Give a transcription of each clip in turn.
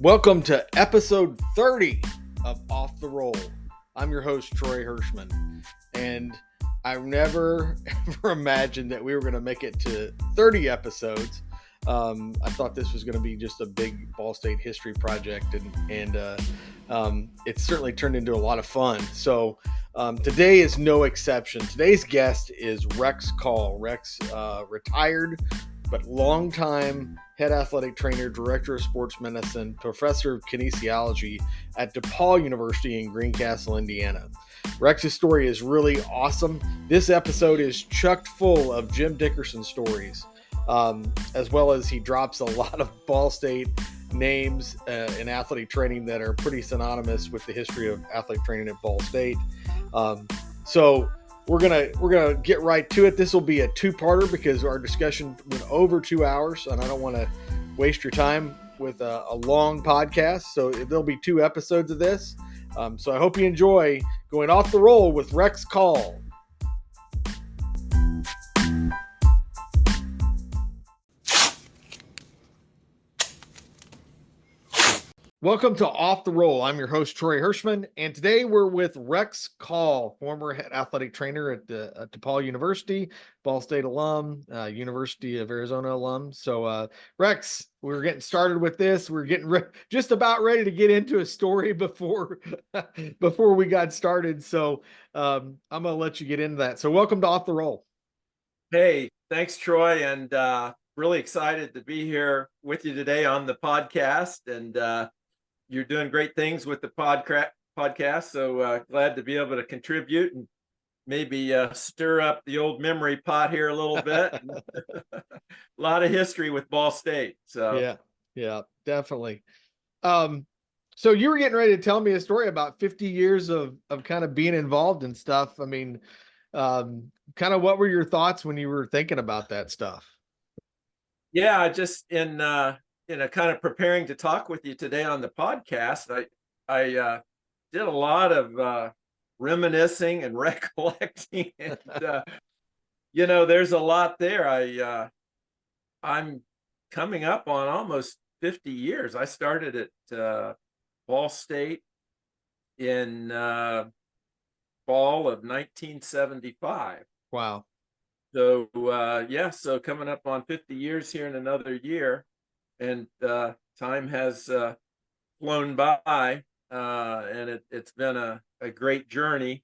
Welcome to episode 30 of Off the Roll. I'm your host, Troy Hirschman, and I never ever imagined that we were going to make it to 30 episodes. I thought this was going to be just a big Ball State history project, and it's certainly turned into a lot of fun. So today is no exception. Today's guest is Rex Call. Rex, retired, but longtime head athletic trainer, director of sports medicine, professor of kinesiology at DePauw University in Greencastle, Indiana. Rex's story is really awesome. This episode is chock full of Jim Dickerson stories, as well as he drops a lot of Ball State names in athletic training that are pretty synonymous with the history of athletic training at Ball State. So we're gonna get right to it. This will be a two-parter because our discussion went over 2 hours, and I don't want to waste your time with a long podcast. So there'll be 2 episodes of this. So I hope you enjoy going off the roll with Rex Call. Welcome to Off the Roll. I'm your host, Troy Hirschman, and today we're with Rex Call, former head athletic trainer at DePauw University, Ball State alum, University of Arizona alum. So, Rex, we're getting started with this. We're getting just about ready to get into a story before we got started. So, I'm going to let you get into that. So, welcome to Off the Roll. Hey, thanks, Troy, and really excited to be here with you today on the podcast. And you're doing great things with the podcast, so glad to be able to contribute and maybe stir up the old memory pot here a little bit. A lot of history with Ball State. So yeah, definitely. So you were getting ready to tell me a story about 50 years of kind of being involved in stuff. I mean, kind of what were your thoughts when you were thinking about that stuff? Yeah, just in kind of preparing to talk with you today on the podcast, I did a lot of reminiscing and recollecting, and there's a lot there. I'm coming up on almost 50 years. I started at Ball State in fall of 1975. Wow. So so coming up on 50 years here in another year. And time has flown by, and it's been a great journey.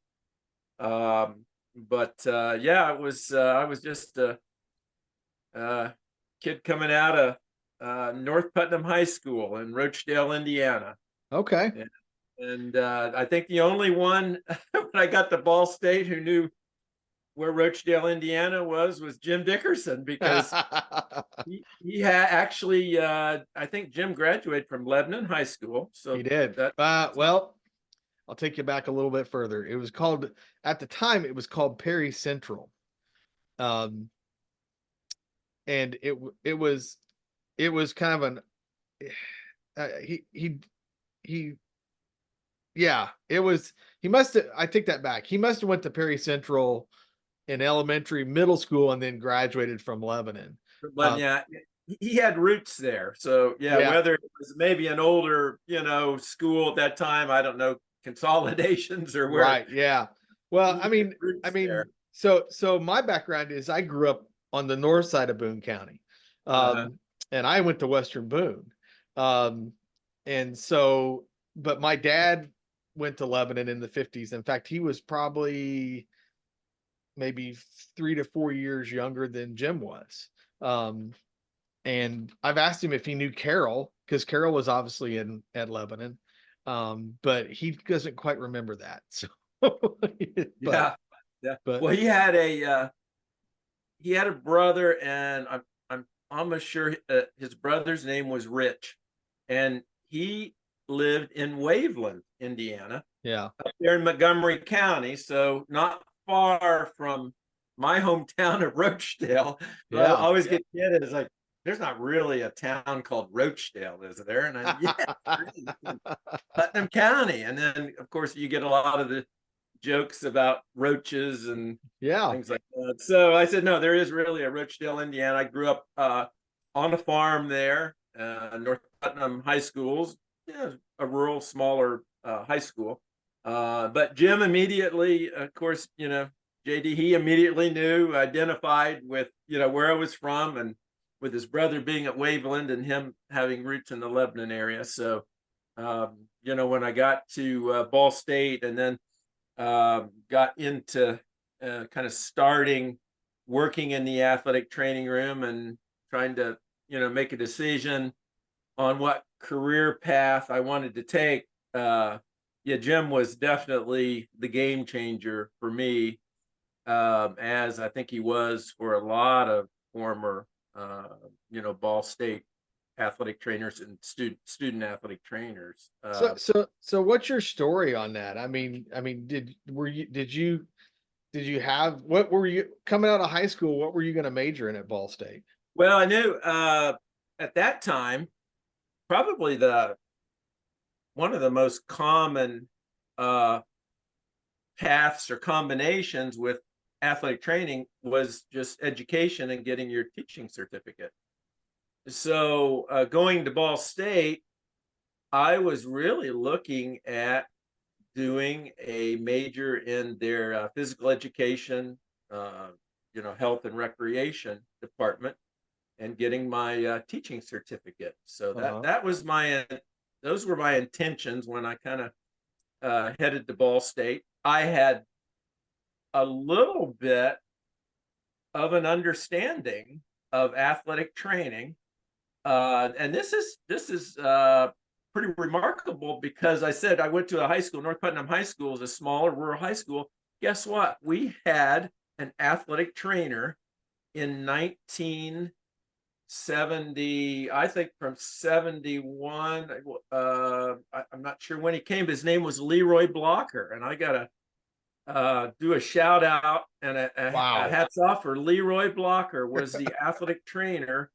But I was just a kid coming out of North Putnam High School in Rochdale, Indiana. Okay. And I think the only one when I got to Ball State who knew where Rochdale, Indiana was Jim Dickerson, because he had actually, I think Jim graduated from Lebanon High School. So he did. Well, I'll take you back a little bit further. It was called, at the time, it was called Perry Central. And it was kind of I take that back. He must have went to Perry Central in elementary, middle school, and then graduated from Lebanon. But he had roots there. So whether it was maybe an older, school at that time, I don't know, consolidations or where. Right. Yeah. Well, I mean, so my background is I grew up on the north side of Boone County, and I went to Western Boone. And so, but my dad went to Lebanon in the 50s. In fact, he was probably maybe 3 to 4 years younger than Jim was. And I've asked him if he knew Carroll, because Carroll was obviously at Lebanon. But he doesn't quite remember that. So But well, he had a brother, and I'm almost sure his brother's name was Rich, and he lived in Waveland, Indiana. Yeah. Up there in Montgomery County, so not far from my hometown of Rochdale. I always get kidded. It's like, there's not really a town called Rochdale, is there? And Putnam County. And then, of course, you get a lot of the jokes about roaches and things like that. So I said, no, there is really a Rochdale, Indiana. I grew up on a farm there, North Putnam High Schools, a rural, smaller high school. But Jim immediately, of course, JD, he immediately knew, identified with, where I was from, and with his brother being at Waveland and him having roots in the Lebanon area. So, when I got to Ball State, and then got into kind of starting working in the athletic training room and trying to, make a decision on what career path I wanted to take. Jim was definitely the game changer for me, as I think he was for a lot of former, Ball State athletic trainers and student athletic trainers. So what's your story on that? I mean, did you have, what were you coming out of high school? What were you going to major in at Ball State? Well, I knew at that time, probably one of the most common paths or combinations with athletic training was just education and getting your teaching certificate. So going to Ball State, I was really looking at doing a major in their physical education, health and recreation department, and getting my teaching certificate. So that was those were my intentions when I kind of headed to Ball State. I had a little bit of an understanding of athletic training, and this is pretty remarkable, because I said I went to a high school. North Putnam High School is a smaller rural high school. Guess what? We had an athletic trainer in 1970, I think from 71. I'm not sure when he came. His name was Leroy Blocker, and I got to do a shout out and a hats off for Leroy Blocker. Was the athletic trainer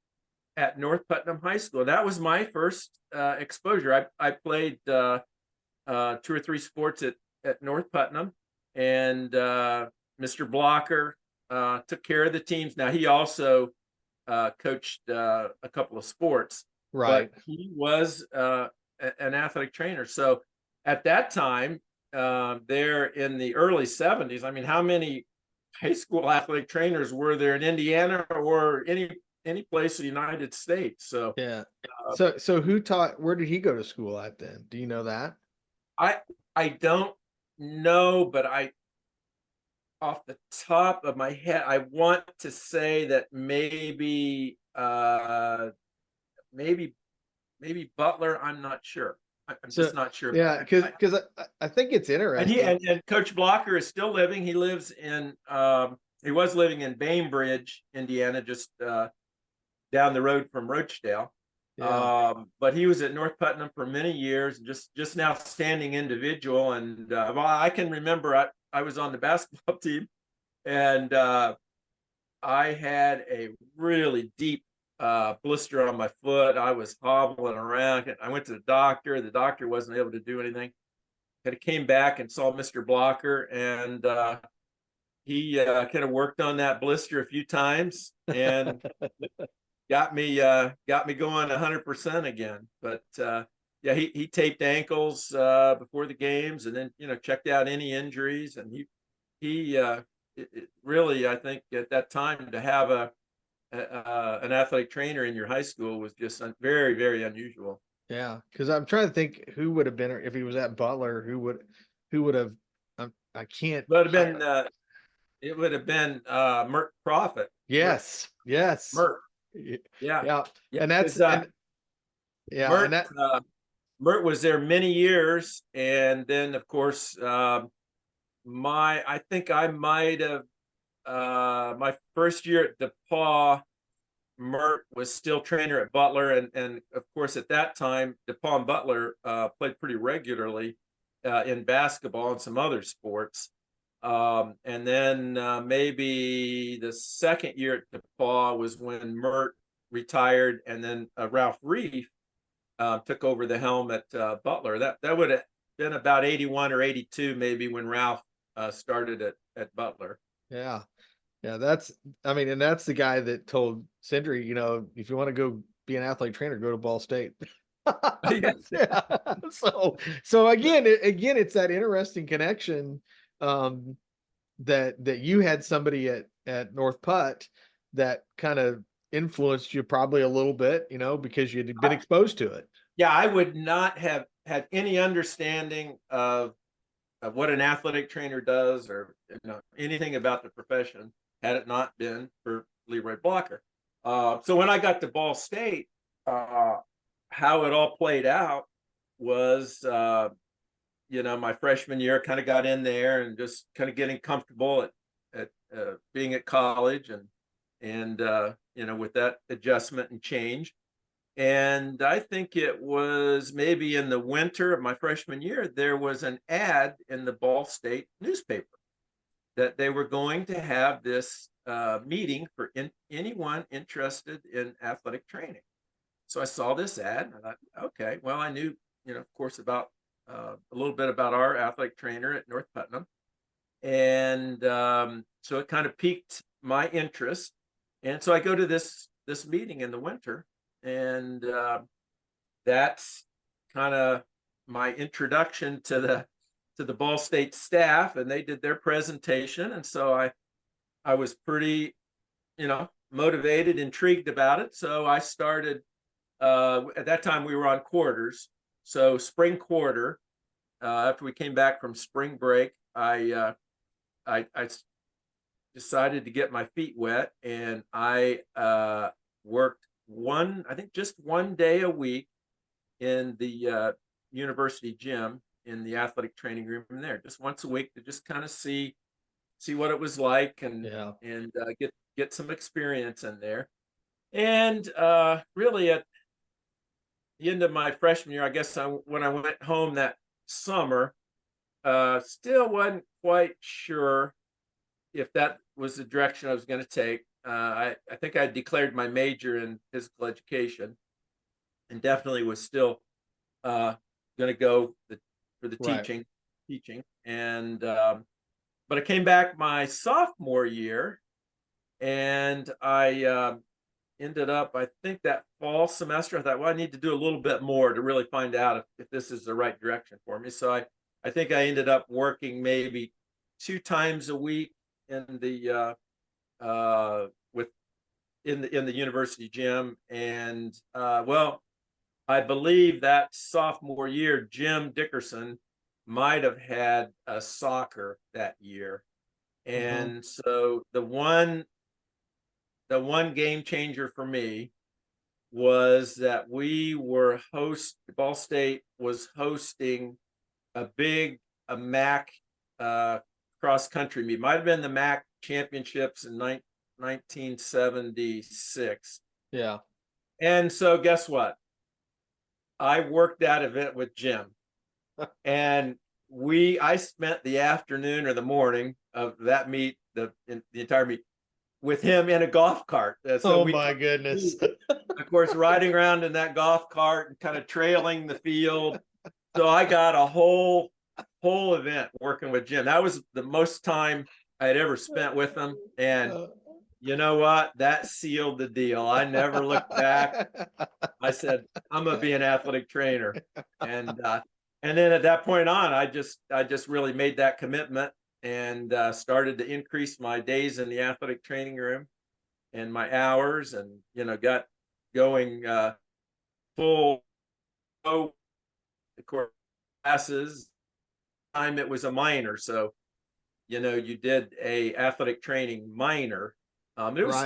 at North Putnam High School. That was my first exposure. I played 2 or 3 sports at North Putnam, and Mr. Blocker took care of the teams. Now, he also coached a couple of sports, right? But he was an athletic trainer. So at that time, there in the early 70s, I mean, how many high school athletic trainers were there in Indiana or any place in the United States? So yeah. So who taught? Where did he go to school at then? Do you know that? I don't know, but off the top of my head, I want to say that maybe Butler. I'm not sure. I'm just not sure. Yeah, because I think it's interesting. And Coach Blocker is still living. He lives in he was living in Bainbridge, Indiana, just down the road from Rochdale. Yeah. But he was at North Putnam for many years, just now standing individual. And I can remember I was on the basketball team, and I had a really deep blister on my foot. I was hobbling around. I went to the doctor. The doctor wasn't able to do anything. I came back and saw Mr. Blocker, and he kind of worked on that blister a few times and got me going 100% again. But he taped ankles before the games, and then checked out any injuries. And he really, I think at that time, to have an athletic trainer in your high school was just very, very unusual. Yeah, because I'm trying to think who would have been, if he was at Butler, who would have. I can't. It would have been Mert Profit. Yes. Mert. Yeah. And that's Mert, Mert was there many years, and then of course I think I might have my first year at DePauw, Mert was still trainer at Butler, and of course at that time DePauw and Butler played pretty regularly in basketball and some other sports. And then maybe the second year at DePauw was when Mert retired, and then Ralph Reef took over the helm at Butler. That would have been about 81 or 82 maybe, when Ralph started at Butler. Yeah. That's and that's the guy that told Sindri, if you want to go be an athlete trainer, go to Ball State. Yeah. Yeah. So again, it's that interesting connection, that you had somebody at North Putt that kind of influenced you probably a little bit, because you'd been exposed to it. Yeah, I would not have had any understanding of what an athletic trainer does, or anything about the profession, had it not been for Leroy Blocker. So when I got to Ball State, how it all played out was, my freshman year, kind of got in there and just kind of getting comfortable at being at college, and with that adjustment and change. And I think it was maybe in the winter of my freshman year, there was an ad in the Ball State newspaper that they were going to have this meeting for anyone interested in athletic training. So I saw this ad and I thought, okay, well, I knew, of course, about a little bit about our athletic trainer at North Putnam. And so it kind of piqued my interest. And so I go to this meeting in the winter, and that's kind of my introduction to the Ball State staff, and they did their presentation. And so I was pretty, motivated, intrigued about it. So I started, at that time we were on quarters. So spring quarter, after we came back from spring break, I decided to get my feet wet, and I worked just one day a week in the university gym, in the athletic training room there, just once a week, to just kind of see what it was like, and get some experience in there. And really at the end of my freshman year, I guess when I went home that summer, still wasn't quite sure if that was the direction I was going to take. I think I declared my major in physical education, and definitely was still going to go for the teaching. And but I came back my sophomore year, and I ended up, I think that fall semester, I thought, well, I need to do a little bit more to really find out if this is the right direction for me. So I think I ended up working maybe 2 times a week in the in the university gym. And well, I believe that sophomore year, Jim Dickerson might have had a soccer that year. And so the one game changer for me was that Ball State was hosting a MAC cross country meet. Might have been the MAC championships in 1976. Yeah. And so guess what? I worked that event with Jim, and I spent the afternoon or the morning of that meet, the entire meet, with him in a golf cart. So my goodness. Of course, riding around in that golf cart and kind of trailing the field. So I got a whole event working with Jim. That was the most time I had ever spent with him. And you know what? That sealed the deal. I never looked back. I said, I'm gonna be an athletic trainer. And then at that point on, I just really made that commitment, and started to increase my days in the athletic training room and my hours, and got going full course classes. Time it was a minor, so you did a athletic training minor. It was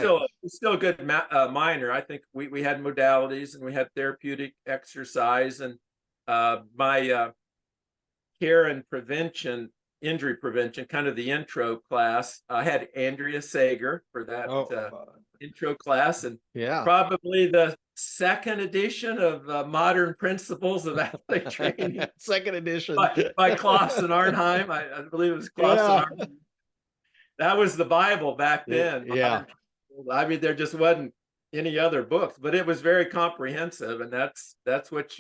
still a good minor. I think we had modalities, and we had therapeutic exercise, and my care and prevention, injury prevention, kind of the intro class. I had Andrea Sager for that intro class, and probably the second edition of Modern Principles of Athletic Training. Second edition by Klaus and Arnheim. I believe it was Klaus and Arnheim. That was the Bible back then. Yeah. I mean, there just wasn't any other books, but it was very comprehensive, and that's what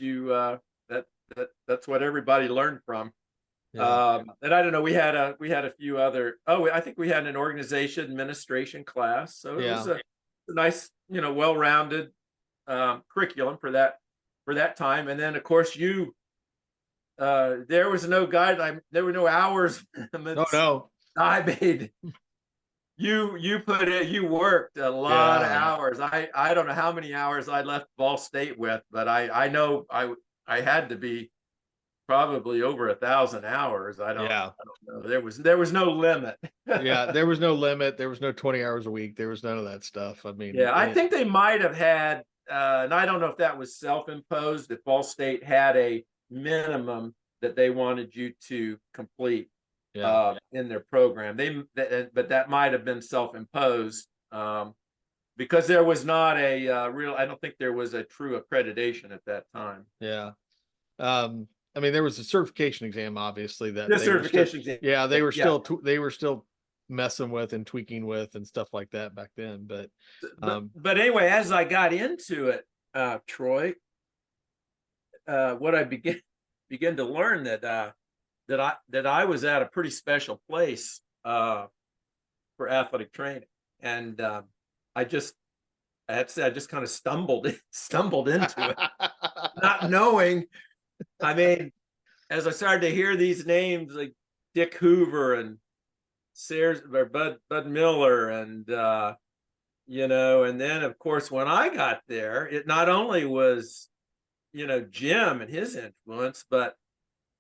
that's what everybody learned from. And I don't know, we had a few other. I think we had an organization administration class, so it was a nice, well-rounded curriculum for that for that time. And then of course there was no guideline, there were no hours Oh no. I made. You worked a lot of Yeah. hours. I don't know how many hours I left Ball State with, but I know I had to be probably over 1,000 hours. I don't know. There was no limit. Yeah, there was no limit. There was no 20 hours a week. There was none of that stuff. I mean, Yeah, I think they might have had, and I don't know if that was self-imposed, if Ball State had a minimum that they wanted you to complete yeah. in their program. But that might have been self-imposed because there was not a real. I don't think there was a true accreditation at that time. Yeah. I mean, there was a certification exam, obviously, that The they were still, certification exam. yeah, they were Yeah. still messing with and tweaking with and stuff like that back then. But But anyway, as I got into it, Troy, what I began to learn that I was at a pretty special place for athletic training, and I had to say I just kind of stumbled into it, not knowing. I mean, as I started to hear these names like Dick Hoover and Sears or Bud Miller, and and then of course when I got there, it not only was Jim and his influence, but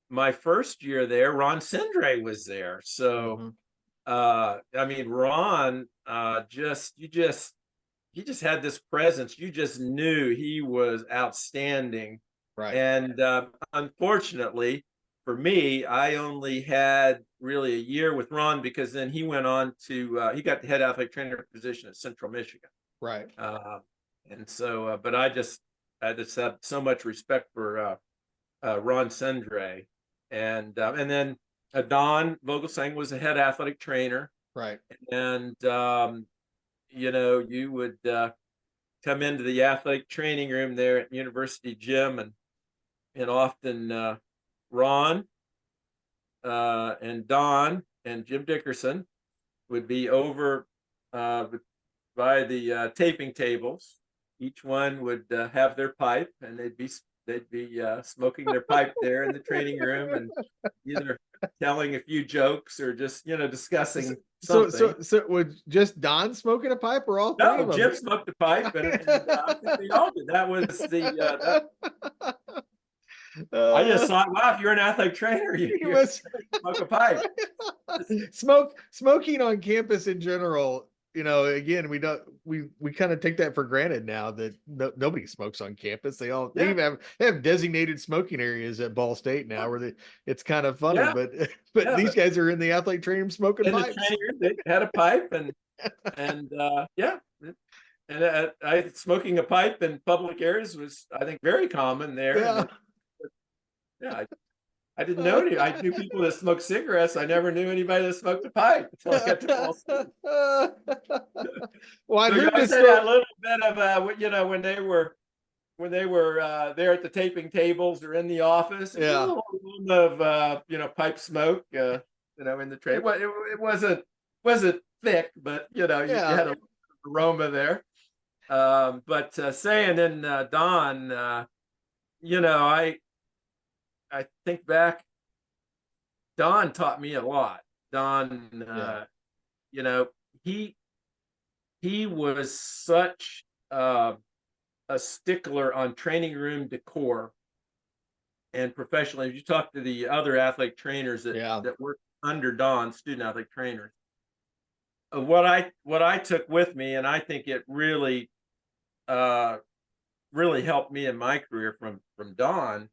my first year there, Ron Cindre was there. So I mean, Ron he just had this presence. You just knew he was outstanding. right. And unfortunately for me, I only had really a year with Ron because then he went on to he got the head athletic trainer position at Central Michigan. Right. And so, but I just had so much respect for Ron Cindre, and then Don Vogelsang was the head athletic trainer. Right. And you would come into the athletic training room there at University Gym, and often Ron and Don and Jim Dickerson would be over by the taping tables. Each one would have their pipe, and they'd be smoking their pipe there in the training room, and either telling a few jokes or just discussing something. So was just Don smoking a pipe, or all three of them? Jim smoked a pipe, and I think they all did. That was the. I just thought, wow, if you're an athletic trainer, you smoke a pipe. Smoking on campus in general. Again, we kind of take that for granted now that nobody smokes on campus. They even have designated smoking areas at Ball State now, where it's kind of funny. Yeah. But these guys are in the athletic training room smoking in pipes. The training room, they had a pipe, and smoking a pipe in public areas was, I think, very common there. Yeah. I didn't know any. I knew people that smoked cigarettes. I never knew anybody that smoked a pipe until I got to Ball State. Well, I heard this a little bit of when they were there at the taping tables or in the office. Yeah. Of pipe smoke. In the trade. Well, it wasn't thick, but you had an aroma there. But saying in Don, I think back, Don taught me a lot. Don, he was such a stickler on training room decor and professionally. If you talk to the other athletic trainers that work under Don, student athletic trainers, what I took with me, and I think it really helped me in my career from Don,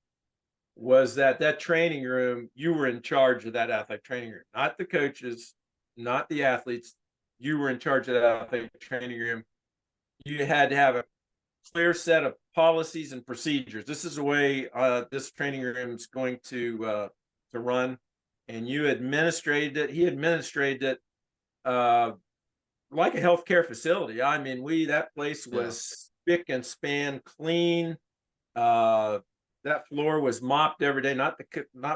was that training room, you were in charge of that athletic training room, not the coaches, not the athletes. You were in charge of that athletic training room. You had to have a clear set of policies and procedures. This is the way this training room is going to run, and you administrated it. He administrated it like a healthcare facility. I mean, that place was spick and span clean. That floor was mopped every day, not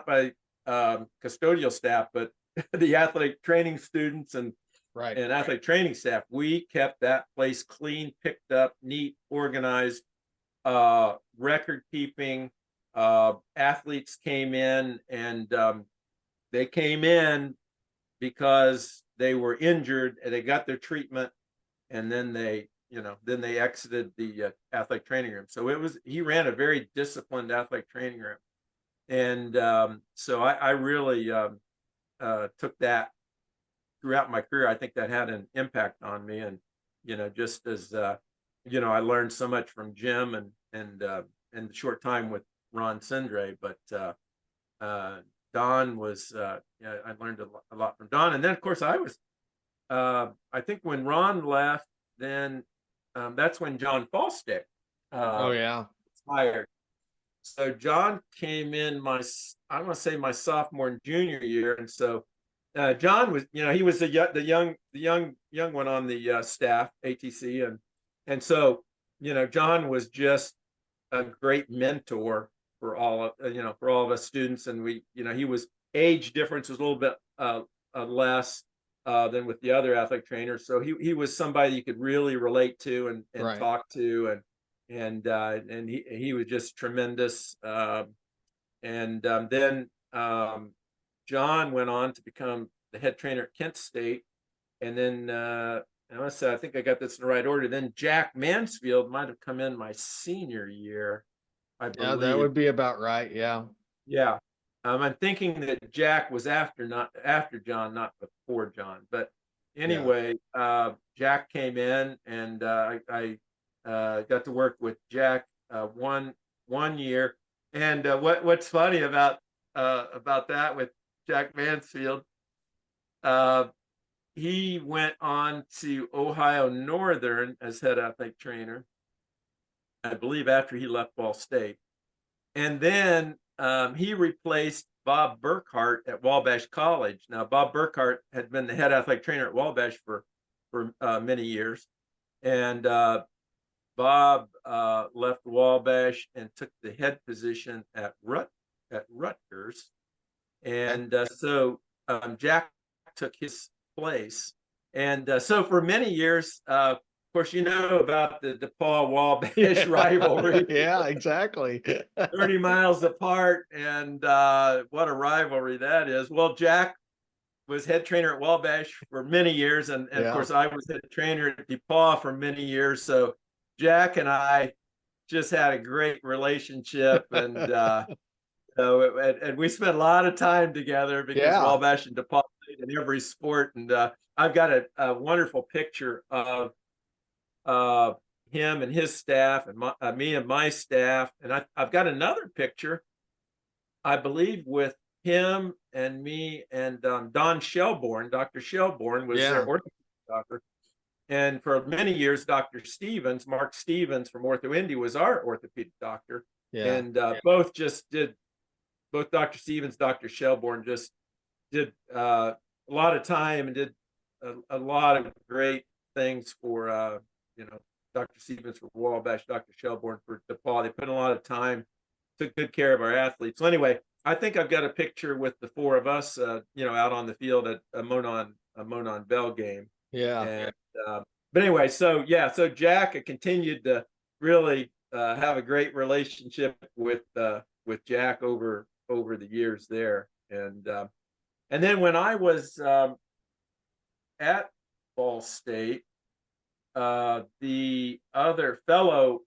by custodial staff, but the athletic training students and athletic training staff. We kept that place clean, picked up, neat, organized. record keeping. Athletes came in, and they came in because they were injured and they got their treatment, and then they exited the athletic training room. So he ran a very disciplined athletic training room. And so I really took that throughout my career. I think that had an impact on me. And, just as, I learned so much from Jim and the short time with Ron Cindre, but Don was, I learned a lot from Don. And then, of course, I think when Ron left, then that's when John Falstick hired. So John came in I want to say my sophomore and junior year, and so John was, he was the young one on the staff, ATC, and so John was just a great mentor for all of us students, and he was age difference was a little bit less than with the other athletic trainers, so he was somebody you could really relate to and Right. talk to, and he was just tremendous. Then John went on to become the head trainer at Kent State, and then I think I got this in the right order. Then Jack Mansfield might have come in my senior year, I believe. Yeah, that would be about right. Yeah. Yeah. I'm thinking that Jack was after John, not before John. But anyway, Jack came in, and I got to work with Jack one year. And what's funny about that with Jack Mansfield, he went on to Ohio Northern as head athletic trainer, I believe, after he left Ball State. And then he replaced Bob Burkhart at Wabash College. Now, Bob Burkhart had been the head athletic trainer at Wabash for many years. And Bob left Wabash and took the head position at Rutgers. And so Jack took his place. And so for many years, of course, about the DePauw Wabash rivalry. Yeah, exactly. 30 miles apart, and what a rivalry that is. Well, Jack was head trainer at Wabash for many years, and of course I was head trainer at DePauw for many years. So Jack and I just had a great relationship, and and we spent a lot of time together because Wabash and DePauw played in every sport. And I've got a wonderful picture of him and his staff, and me and my staff, and I've got another picture, I believe, with him and me and Don Shelbourne. Dr. Shelbourne was their orthopedic doctor, and for many years, Mark Stevens from Ortho Indy was our orthopedic doctor. And both Dr. Stevens, Dr. Shelbourne just did a lot of time and did a lot of great things for Dr. Stevens for Wabash, Dr. Shelbourne for DePauw. They put in a lot of time, took good care of our athletes. So anyway, I think I've got a picture with the four of us, out on the field at a Monon Bell game. Yeah. And, but anyway, so Jack continued to really have a great relationship with Jack over the years there. And then when I was at Ball State, the other fellow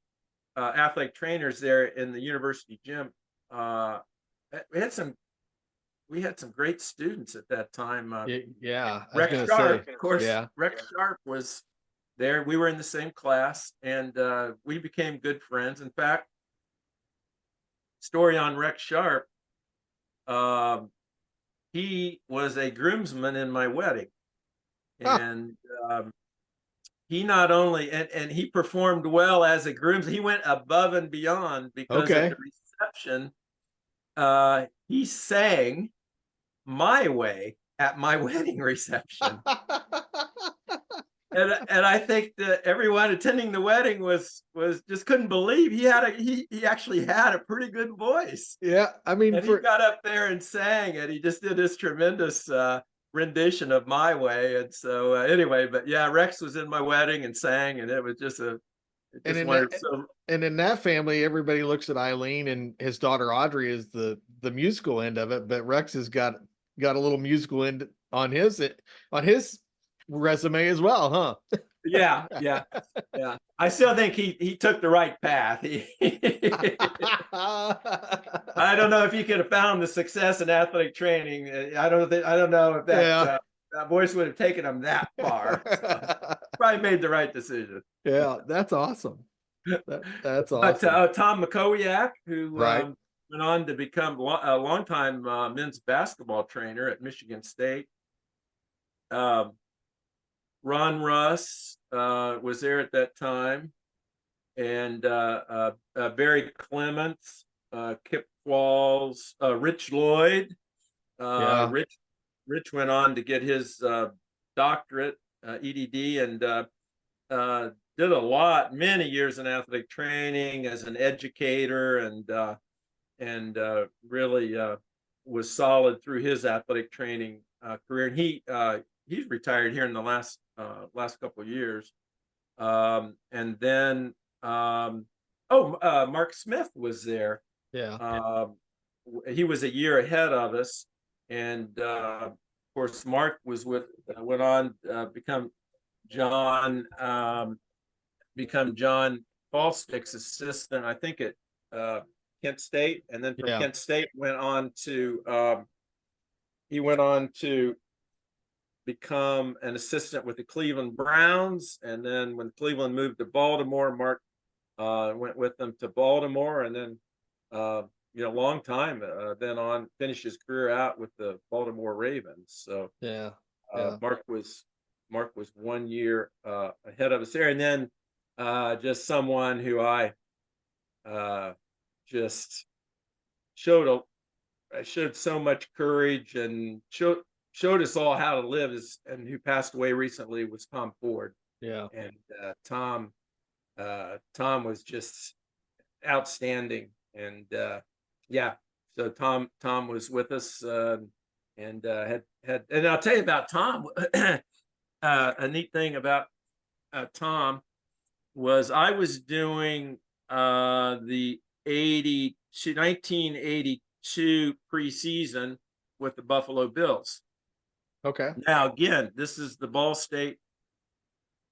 athletic trainers there in the university gym, we had some great students at that time. Rex Sharp, of course. Rex Sharp was there. We were in the same class, and we became good friends. In fact, story on Rex Sharp, he was a groomsman in my wedding. And he not only and he performed well as a groomsman, he went above and beyond, because at the reception, he sang "My Way" at my wedding reception. And I think that everyone attending the wedding was just couldn't believe he actually had a pretty good voice. Yeah, I mean, and he got up there and sang, and he just did this tremendous rendition of "My Way." And so anyway, but yeah, Rex was in my wedding and sang, and it was just And just in wanted that, so and in that family, everybody looks at Eileen and his daughter Audrey as the musical end of it, but Rex has got a little musical end on his resume as well, huh? yeah, yeah, yeah. I still think he took the right path. I don't know if he could have found the success in athletic training. I don't know if Yeah. that voice would have taken him that far. So probably made the right decision. Yeah, that's awesome. That's But awesome. Tom McCowiak, who Right. went on to become a longtime men's basketball trainer at Michigan State. Um, Ron Russ was there at that time, and Barry Clements, Kip Qualls, Rich Lloyd. Yeah. Rich went on to get his doctorate, EDD, and did a lot, many years in athletic training as an educator, and really was solid through his athletic training career. And he's retired here in the last couple of years. And then Mark Smith was there. Yeah. He was a year ahead of us, and of course Mark went on become John Falstick's assistant, I think at Kent State, and then from Yeah. Kent State he went on to become an assistant with the Cleveland Browns, and then when Cleveland moved to Baltimore, Mark went with them to Baltimore, and then long time. Then on finished his career out with the Baltimore Ravens. So Yeah. Mark was 1 year ahead of us there, and then just someone who I just showed so much courage and showed us all how to live, and who passed away recently, was Tom Ford. Yeah. And Tom was just outstanding, and so Tom was with us, and and I'll tell you about Tom. A neat thing about Tom was I was doing the 1982 preseason with the Buffalo Bills. Okay. Now, again, this is the Ball State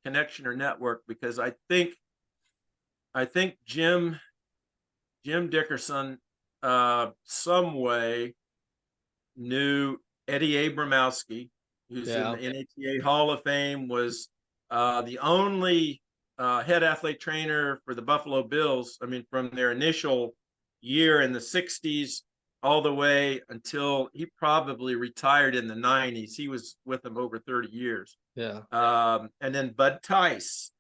connection or network, because I think Jim Dickerson some way knew Eddie Abramowski, who's in the NATA Hall of Fame, was the only head athlete trainer for the Buffalo Bills. I mean, from their initial year in the 60s all the way until he probably retired in the 90s. He was with them over 30 years. Yeah. And then Bud Tice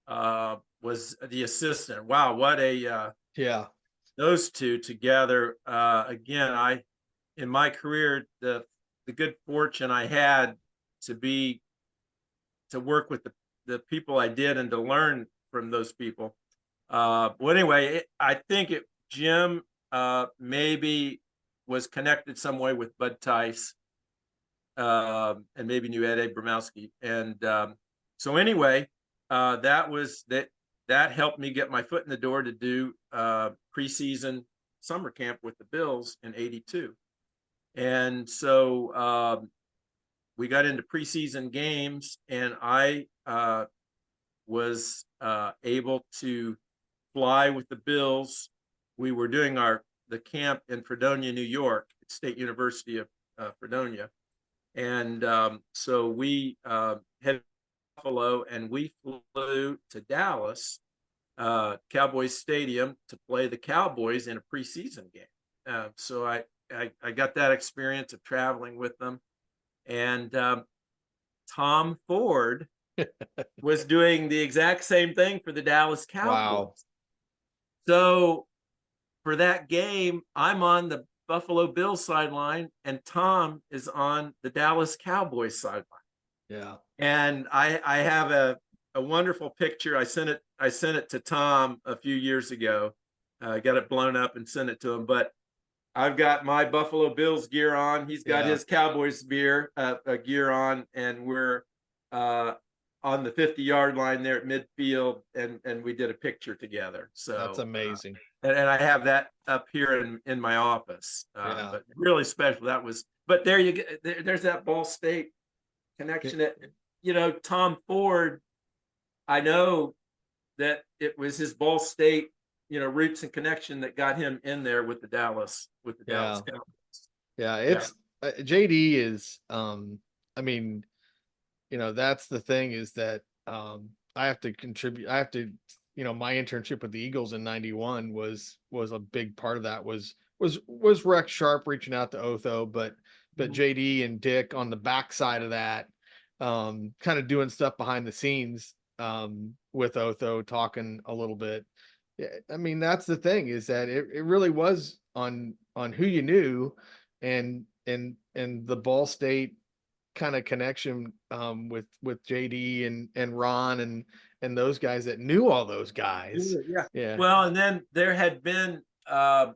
was the assistant. Wow, what a those two together. Again, in my career, the good fortune I had to work with the people I did, and to learn from those people. Well, anyway, I think Jim maybe was connected some way with Bud Tice, and maybe knew Ed Abramowski. And so anyway, that helped me get my foot in the door to do preseason summer camp with the Bills in '82. And so we got into preseason games, and I was able to fly with the Bills. We were doing the camp in Fredonia, New York, at State University of Fredonia. And so we headed to Buffalo, and we flew to Dallas, Cowboys Stadium, to play the Cowboys in a preseason game. So I got that experience of traveling with them. And Tom Ford was doing the exact same thing for the Dallas Cowboys. Wow. So for that game, I'm on the Buffalo Bills sideline, and Tom is on the Dallas Cowboys sideline. Yeah. And I have a wonderful picture. I sent it to Tom a few years ago. I got it blown up and sent it to him. But I've got my Buffalo Bills gear on. He's got his Cowboys gear on, and we're on the 50-yard line there at midfield, and we did a picture together. So That's amazing. And I have that up here in my office. Yeah. But really special. That was. But there you get. There's that Ball State connection. That, Tom Ford. I know that it was his Ball State, roots and connection that got him in there with the Dallas Cowboys. Yeah, it's JD is I mean, that's the thing, is that I have to contribute. I have to, my internship with the Eagles in 91 was a big part of that, was Rex Sharp reaching out to Otho, but JD and Dick on the backside of that, kind of doing stuff behind the scenes with Otho, talking a little bit. Yeah, I mean, that's the thing, is that it really was on who you knew, and the Ball State kind of connection with JD and Ron and those guys that knew all those guys. Yeah. Well, and then there had been 2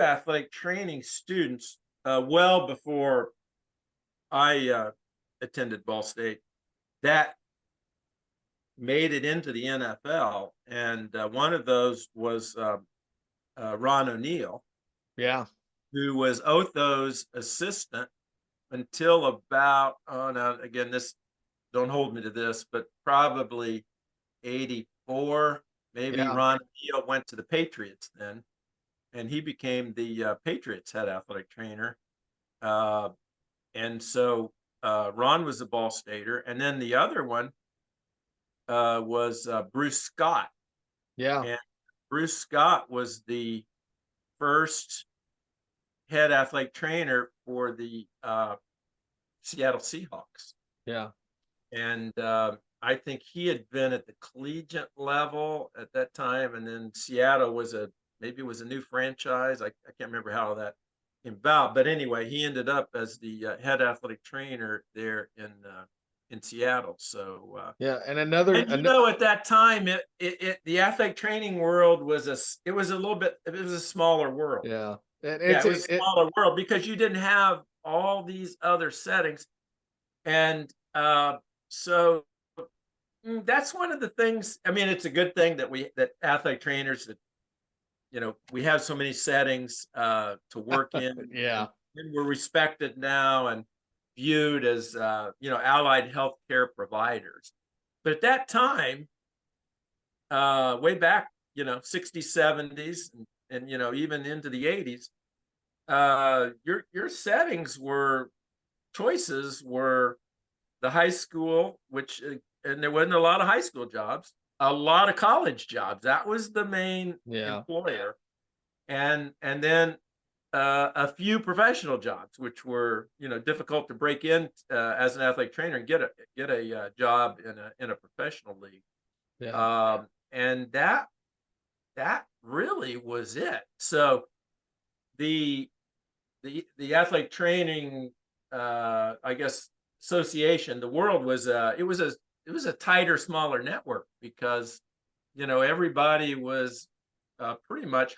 athletic training students well before I attended Ball State that made it into the NFL, and one of those was Ron O'Neill. Yeah. Who was Otho's assistant until about, now again, this, don't hold me to this, but probably 84. Maybe Ron O'Neill went to the Patriots then, and he became the Patriots head athletic trainer. And so Ron was a Ball Stater, and then the other one was Bruce Scott. Yeah. And Bruce Scott was the first head athletic trainer for the Seattle Seahawks. Yeah. And I think he had been at the collegiate level at that time, and then Seattle was maybe it was a new franchise. I can't remember how that came about, but anyway, he ended up as the head athletic trainer there in Seattle. So yeah, and at that time, the athletic training world was a smaller world. Yeah. It was a smaller world because you didn't have all these other settings. And so that's one of the things. I mean, it's a good thing that athletic trainers, that we have so many settings to work in. Yeah. And we're respected now and viewed as allied healthcare providers. But at that time, way back, 60s, 70s, and even into the 80s, your choices were the high school, which and there wasn't a lot of high school jobs, a lot of college jobs. That was the main employer, and then a few professional jobs, which were difficult to break in as an athletic trainer and get a job in a professional league. Yeah. And that really was it. So the athletic training, I guess, association, the world was it was a tighter, smaller network because everybody was pretty much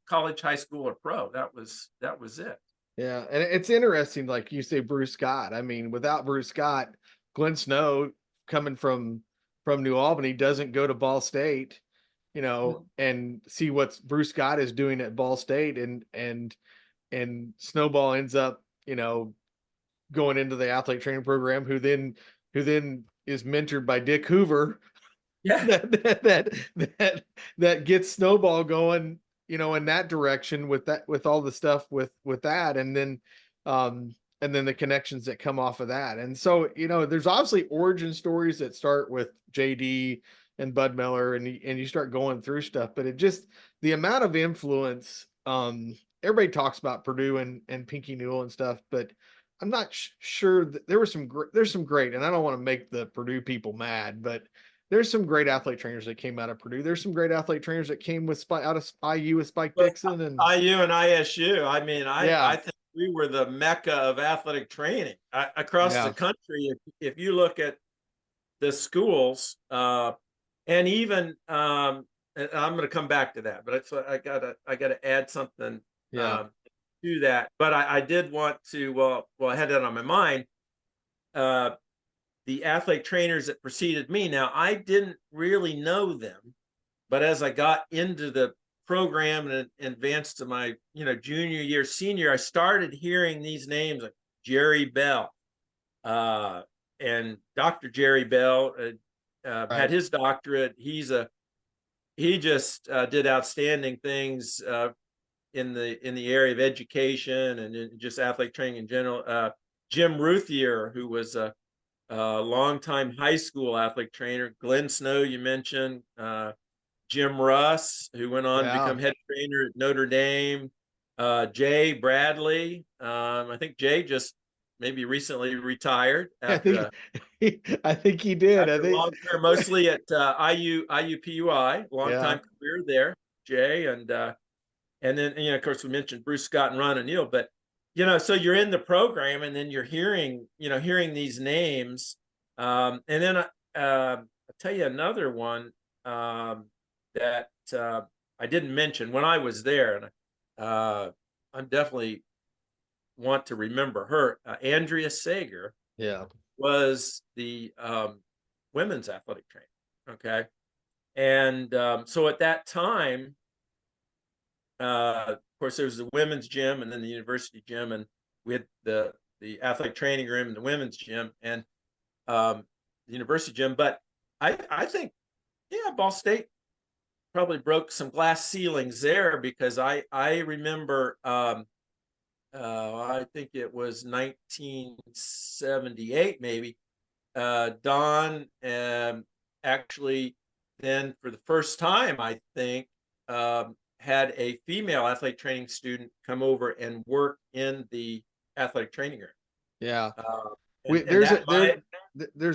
college, high school, or pro. That was it. Yeah, and it's interesting, like you say, Bruce Scott. I mean, without Bruce Scott, Glenn Snow, coming from New Albany, doesn't go to Ball State, and see what Bruce Scott is doing at Ball State, and Snowball ends up, going into the athletic training program, who then is mentored by Dick Hoover. Yeah. that gets Snowball going, in that direction with all the stuff with that, and then the connections that come off of that. And so, there's obviously origin stories that start with JD and Bud Miller, and you start going through stuff, but it just, the amount of influence, everybody talks about Purdue and Pinky Newell and stuff, but I'm not sure that there's some great, and I don't want to make the Purdue people mad, but there's some great athlete trainers that came out of Purdue. There's some great athlete trainers that came out of IU with Spike Dixon and IU and ISU. I mean, I think we were the mecca of athletic training across the country. If you look at the schools, and even, and I'm going to come back to that, but I gotta add something to that. But I did want to, I had that on my mind. the athletic trainers that preceded me. Now, I didn't really know them, but as I got into the program and advanced to my, junior year, senior, I started hearing these names like Jerry Bell, and Dr. Jerry Bell had his doctorate. He just did outstanding things in the area of education and in just athletic training in general. Jim Ruthier, who was a longtime high school athletic trainer. Glenn Snow, you mentioned. Jim Russ, who went on to become head trainer at Notre Dame. Jay Bradley. I think Jay just maybe recently retired after I think he did. I think long career, mostly at IUPUI, long time career there, Jay, and then of course we mentioned Bruce Scott and Ron O'Neill, but so you're in the program and then you're hearing these names, and then I'll tell you another one that I didn't mention when I was there, and I'm definitely want to remember her. Andrea Sager, was the women's athletic trainer. Okay, and so at that time, of course, there was the women's gym and then the university gym, and we had the athletic training room and the women's gym and the university gym. But I think, Ball State probably broke some glass ceilings there, because I remember I think it was 1978 maybe. Don actually then for the first time, I think, had a female athletic training student come over and work in the athletic training room. Yeah. There's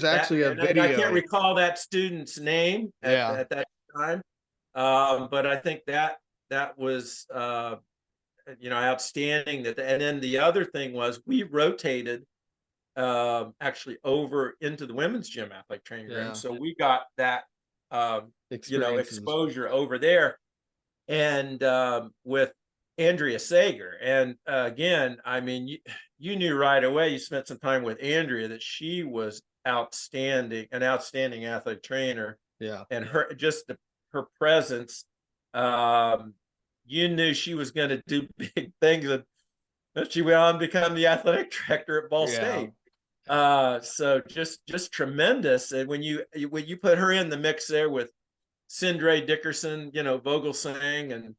actually a video. I can't recall that student's name at that time. But I think that was outstanding. And then the other thing was we rotated actually over into the women's gym athletic training room, so we got that exposure over there, and with Andrea Sager. And again, I mean, you knew right away, you spent some time with Andrea, that she was an outstanding athletic trainer. And her presence, you knew she was going to do big things, and she went on to become the athletic director at Ball State. So just tremendous. And when you put her in the mix there with Cindre Dickerson, Vogelsang, and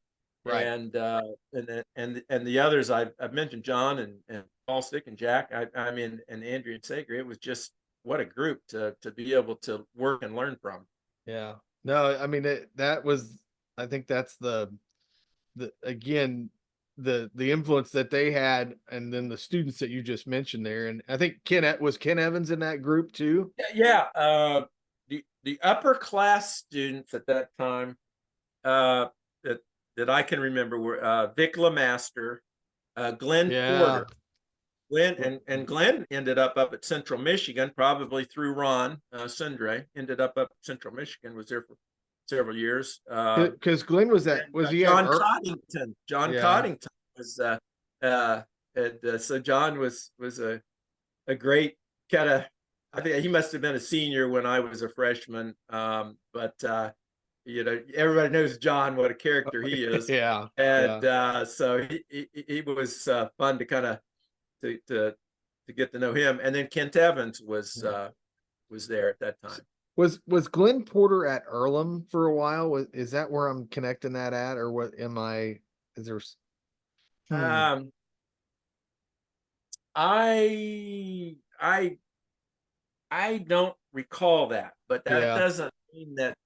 the others I've mentioned, John and Paul Stick and Jack, I mean, and Andrea and Sager, it was just what a group to be able to work and learn from. Yeah. No, I mean, that was, I think that's the influence that they had, and then the students that you just mentioned there. And I think Ken Evans in that group too. The upper class students at that time that I can remember were Vic LeMaster, Glenn Porter. Glenn ended up at Central Michigan, probably through Ron Cindre. Ended up at Central Michigan, was there for several years. Because Glenn was John Coddington. John Coddington was so John was a great kind of, I think he must have been a senior when I was a freshman. But everybody knows John, what a character he is. So he was fun to kind of to get to know him. And then Kent Evans was there at that time. Was Glenn Porter at Earlham for a while? Is that where I'm connecting that at, or what am I? Is there? I don't recall that, but that doesn't mean that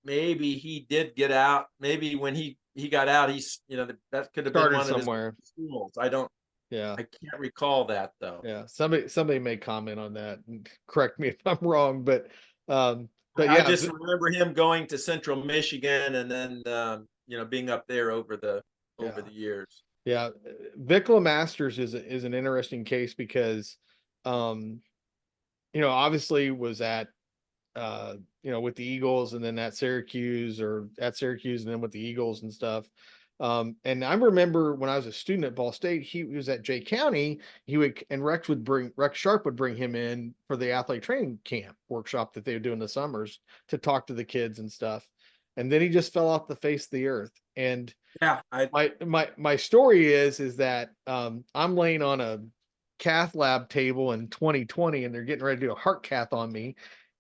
maybe he did get out. Maybe when he got out, he's that could have been one somewhere. Of his schools. I don't. I can't recall that though. Somebody may comment on that and correct me if I'm wrong, but I just remember him going to Central Michigan and then being up there over the years. Yeah, Vic LeMasters is an interesting case because obviously was at with the Eagles, and then at Syracuse and then with the Eagles and stuff. And I remember when I was a student at Ball State, he was at Jay County. Rex Sharp would bring him in for the athletic training camp workshop that they would do in the summers to talk to the kids and stuff. And then he just fell off the face of the earth. And Yeah, my story is that I'm laying on a cath lab table in 2020, and they're getting ready to do a heart cath on me.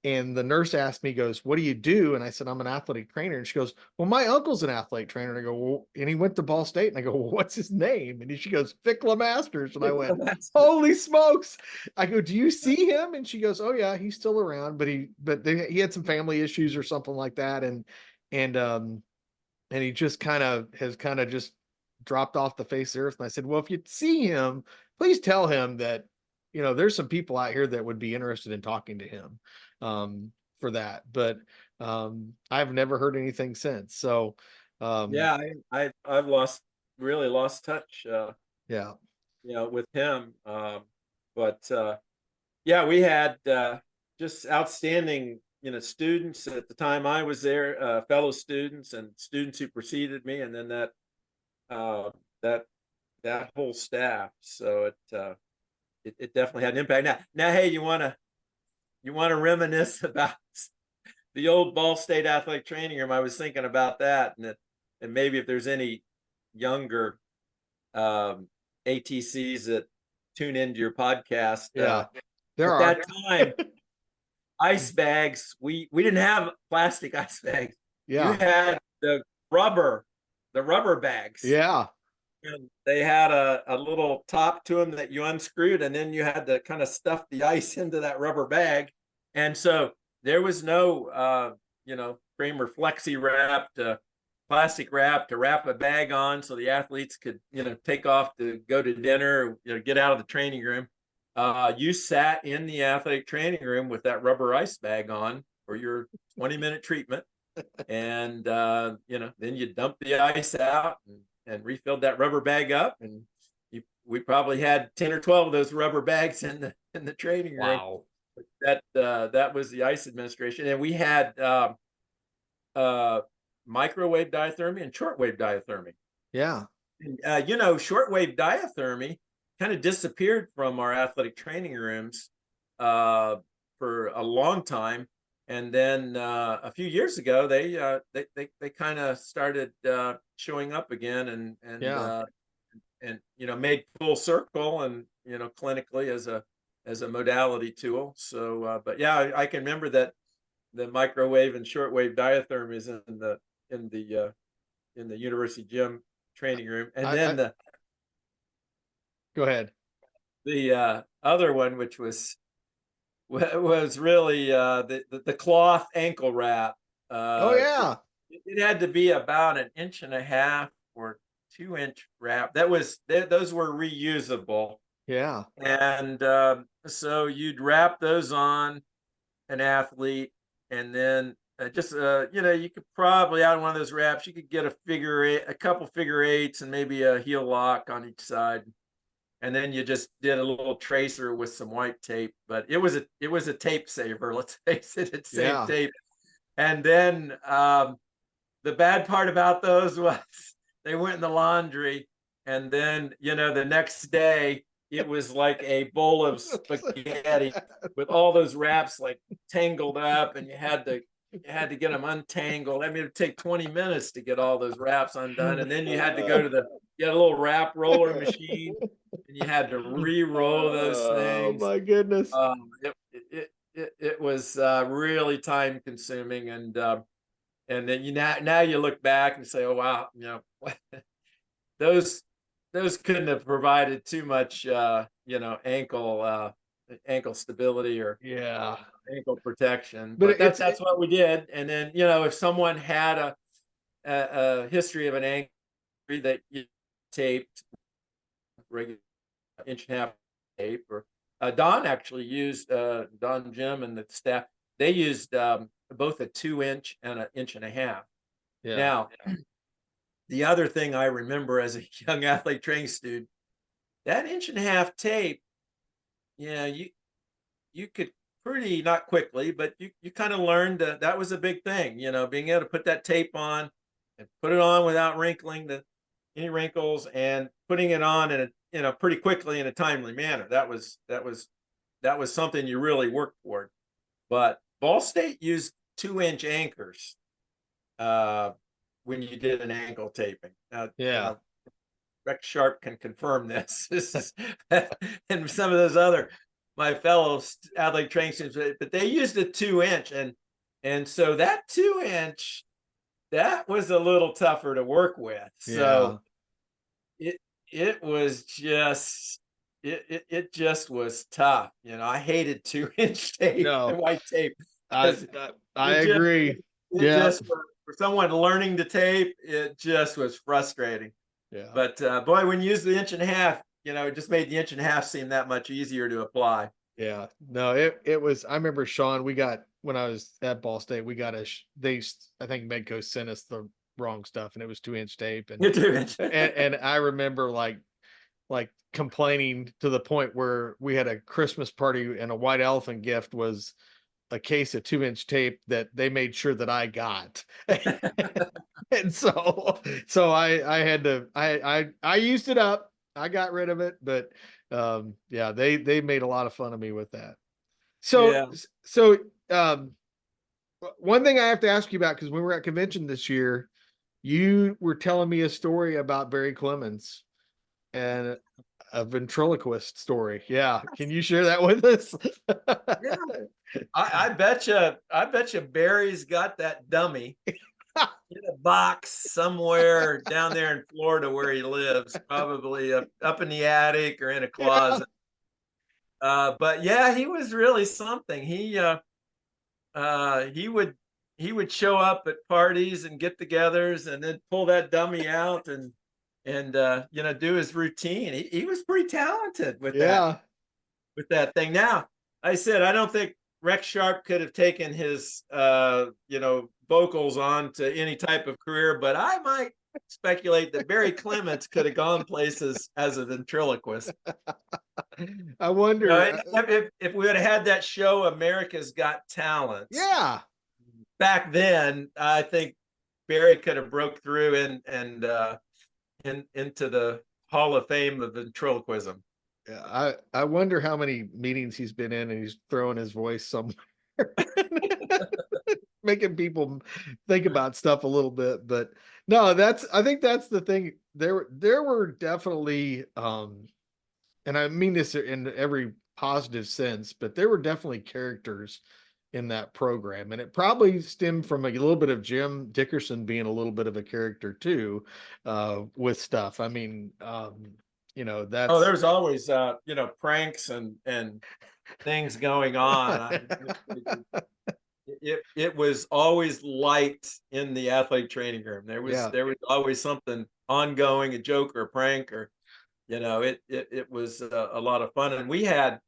And the nurse asked me, goes, "What do you do?" And I said, "I'm an athletic trainer." And she goes, "Well, my uncle's an athletic trainer." And I go, "Well," and he went to Ball State. And I go, "Well, what's his name?" And she goes, "Fickla Masters." And I went, "Holy smokes!" I go, "Do you see him?" And she goes, "Oh yeah, he's still around, but he had some family issues or something like that, and he just has just dropped off the face of the earth." And I said, "Well, if you see him, please tell him that, there's some people out here that would be interested in talking to him for that." But I've never heard anything since. So yeah, I've really lost touch, yeah, with him. But yeah, we had just outstanding, students at the time I was there, fellow students and students who preceded me, and then uh, that that whole staff. So it definitely had an impact. Now, hey, you want to reminisce about the old Ball State athletic training room? I was thinking about that, and maybe if there's any younger ATCs that tune into your podcast, yeah, there at are. that time, ice bags. We didn't have plastic ice bags. You Yeah, had rubber, the rubber bags. yeah, And they had a little top to them that you unscrewed, and then you had to kind of stuff the ice into that rubber bag. And so there was no, cream or flexi wrapped, plastic wrap to wrap a bag on so the athletes could, take off to go to dinner, get out of the training room. You sat in the athletic training room with that rubber ice bag on for your 20-minute treatment. And, then you dump the ice out and refilled that rubber bag up. And we probably had 10 or 12 of those rubber bags in the training room. wow, That was the ice administration. And we had microwave diathermy and shortwave diathermy. yeah, And, shortwave diathermy kind of disappeared from our athletic training rooms for a long time. And then a few years ago, they kind of started showing up again, yeah. and made full circle, and clinically as a modality tool. So, but yeah, I can remember that the microwave and shortwave diathermy is in the university gym training room, and I then Go ahead. the other one, which was really the cloth ankle wrap. Oh Uh, yeah, it had to be about an inch and a half or 2-inch wrap. Those were reusable, yeah, and so you'd wrap those on an athlete, and then you could probably, out of one of those wraps, you could get a couple figure eights, and maybe a heel lock on each side. And then you just did a little tracer with some white tape, but it was a tape saver. Let's face it, it saved yeah. tape. And then the bad part about those was they went in the laundry, and then the next day it was like a bowl of spaghetti with all those wraps like tangled up, and you had to get them untangled. I mean, it'd take 20 minutes to get all those wraps undone, and then you had to go to you had a little wrap roller machine, and you had to re-roll those Oh things. my goodness. It was really time consuming, and then now you look back and say, oh wow, those couldn't have provided too much ankle stability or Yeah. ankle protection, But but that's what we did. And then if someone had a history of an ankle that you taped regular inch and a half tape, or Don actually used Don, Jim, and the staff, they used both a 2-inch and an inch and a half. yeah. Now, the other thing I remember as a young athlete training student, that inch and a half tape, you could pretty, not quickly, but you kind of learned that was a big thing, being able to put that tape on and put it on without wrinkling wrinkles, and putting it on in a pretty quickly in a timely manner. That was something you really worked toward. But Ball State used 2-inch anchors when you did an ankle taping. Now, Yeah. Rex Sharp can confirm this. This is and some of those other my fellow athletic training students, but they used a 2-inch, and so that 2-inch, that was a little tougher to work with. So it was just it just was tough. I hated 2-inch tape and No, white tape. I agree. It just for someone learning to tape, it just was frustrating. Yeah. But boy, when you use the 1.5 inch, it just made the 1.5 inch seem that much easier to apply. Yeah. No, it was. I remember Sean. When I was at Ball State, we got I think Medco sent us the wrong stuff, and it was 2-inch tape, and 2-inch. and I remember like complaining to the point where we had a Christmas party, and a white elephant gift was a case of 2-inch tape that they made sure that I got. And so I had to, I used it up. I got rid of it, but yeah, they made a lot of fun of me with that. So one thing I have to ask you about, because when we were at convention this year, you were telling me a story about Barry Clemens and a ventriloquist story. Yeah. Can you share that with us? Yeah. I bet you Barry's got that dummy in a box somewhere down there in Florida where he lives, probably up in the attic or in a closet. But yeah, he was really something. He would show up at parties and get-togethers, and then pull that dummy out and do his routine. He was pretty talented with that thing. Now, I said I don't think Rex Sharp could have taken his vocals on to any type of career, but I might speculate that Barry Clemens could have gone places as a ventriloquist. I wonder if we would have had that show, America's Got Talent. Yeah. Back then, I think Barry could have broke through and into the Hall of Fame of ventriloquism. Yeah, I wonder how many meetings he's been in, and he's throwing his voice somewhere, making people think about stuff a little bit. But no, I think that's the thing. There were definitely, and I mean this in every positive sense, but there were definitely characters in that program, and it probably stemmed from a little bit of Jim Dickerson being a little bit of a character too, with stuff. I mean, there's always pranks and things going on. It was always light in the athletic training room. There was always something ongoing, a joke or a prank, or it was a lot of fun. And we had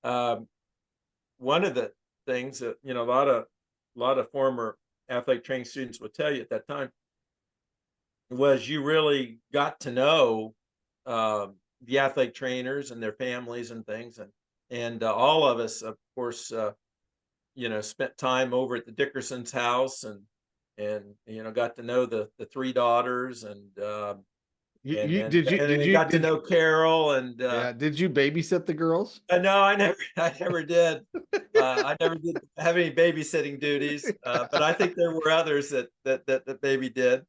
one of the things that a lot of former athletic training students would tell you at that time was you really got to know the athletic trainers and their families and things, and all of us, of course, spent time over at the Dickerson's house, and got to know the 3 daughters, and did you got to know Carol, and did you babysit the girls? No, I never did. I never did have any babysitting duties, but I think there were others that maybe did.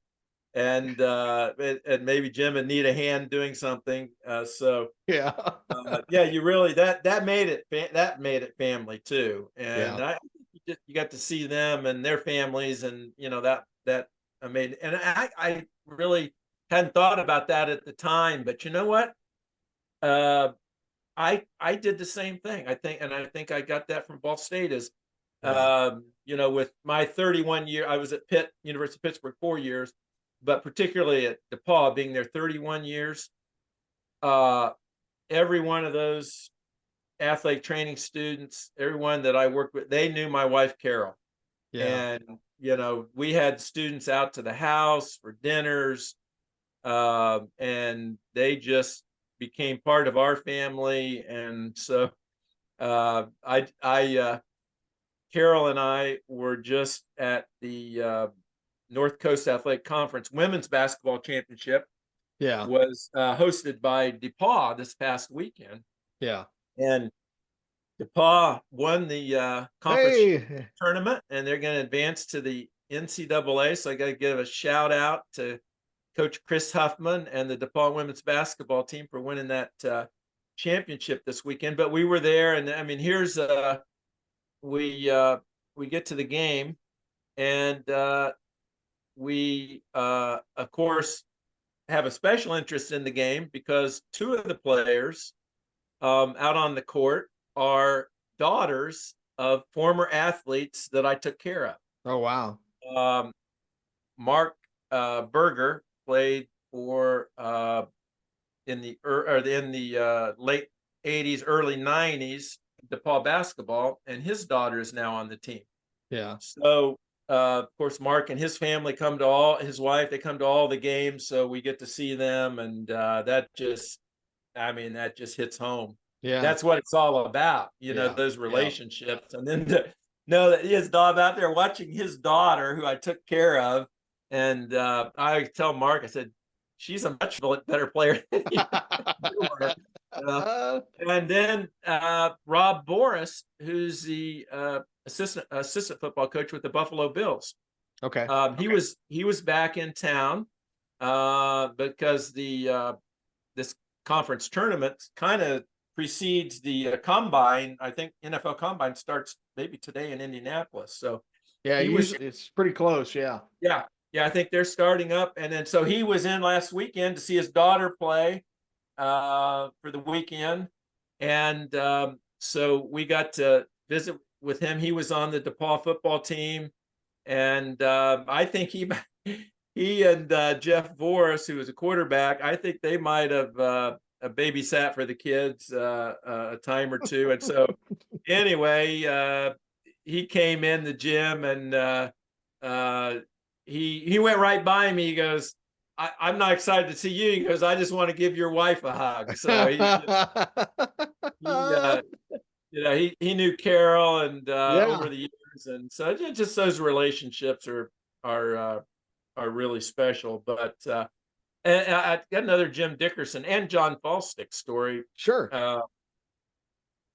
And maybe Jim and need a hand doing something. You really that made it family too. And you got to see them and their families, and that made. And I really hadn't thought about that at the time, but you know what? I did the same thing. I think I got that from Ball State as with my 31 year. I was at University of Pittsburgh 4 years. But particularly at DePauw, being there 31 years, every one of those athletic training students, everyone that I worked with, they knew my wife, Carol. Yeah. And, we had students out to the house for dinners, and they just became part of our family. And so Carol and I were just at the North Coast Athletic Conference Women's Basketball Championship Yeah. was hosted by DePauw this past weekend. Yeah. And DePauw won the conference Hey. tournament, and they're going to advance to the NCAA. So I got to give a shout out to Coach Chris Huffman and the DePauw women's basketball team for winning that championship this weekend. But we were there, and I mean, here's we get to the game, and we of course have a special interest in the game because two of the players out on the court are daughters of former athletes that I took care of. Oh, wow. Mark Berger played for in the late 80s, early 90s, DePauw basketball, and his daughter is now on the team. Yeah. So of course, Mark and his family come to his wife, they come to all the games, so we get to see them, and that just hits home. Yeah. That's what it's all about, those relationships. And then to know that his dog out there watching his daughter, who I took care of, and I tell Mark, I said, she's a much better player than you were. And then Rob Boris, who's the assistant football coach with the Buffalo Bills. Okay. He was back in town because this conference tournament kind of precedes the combine. I think NFL combine starts maybe today in Indianapolis. So yeah, it's pretty close. Yeah. Yeah. I think they're starting up, and then so he was in last weekend to see his daughter play for the weekend, and so we got to visit with him. He was on the DePauw football team, and I think he and Jeff Voris, who was a quarterback, I think they might have babysat for the kids a time or two. And so anyway, he came in the gym, and he went right by me. He goes, I'm not excited to see you. He goes, I just want to give your wife a hug. So he knew Carol, and over the years, and so just those relationships are really special. But and I got another Jim Dickerson and John Falstick story. Sure.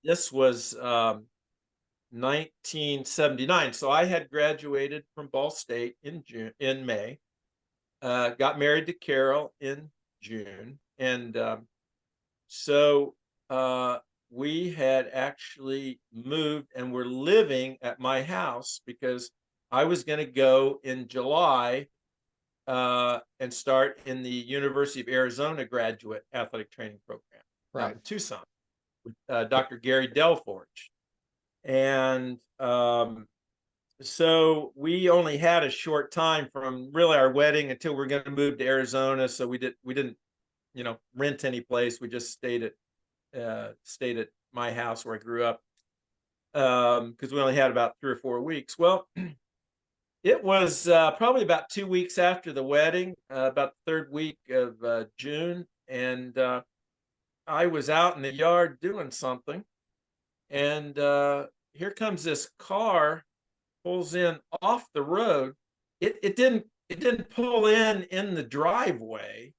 This was 1979. So I had graduated from Ball State in May. Got married to Carol in June, and so we had actually moved and were living at my house because I was going to go in July and start in the University of Arizona graduate athletic training program out in Tucson with Dr. Gary Delforge. And so we only had a short time from really our wedding until we were going to move to Arizona. So we didn't rent any place. We just stayed at my house where I grew up because we only had about 3 or 4 weeks. Well, it was probably about 2 weeks after the wedding, about the third week of June, and I was out in the yard doing something, and here comes this car, pulls in off the road. It didn't pull in the driveway.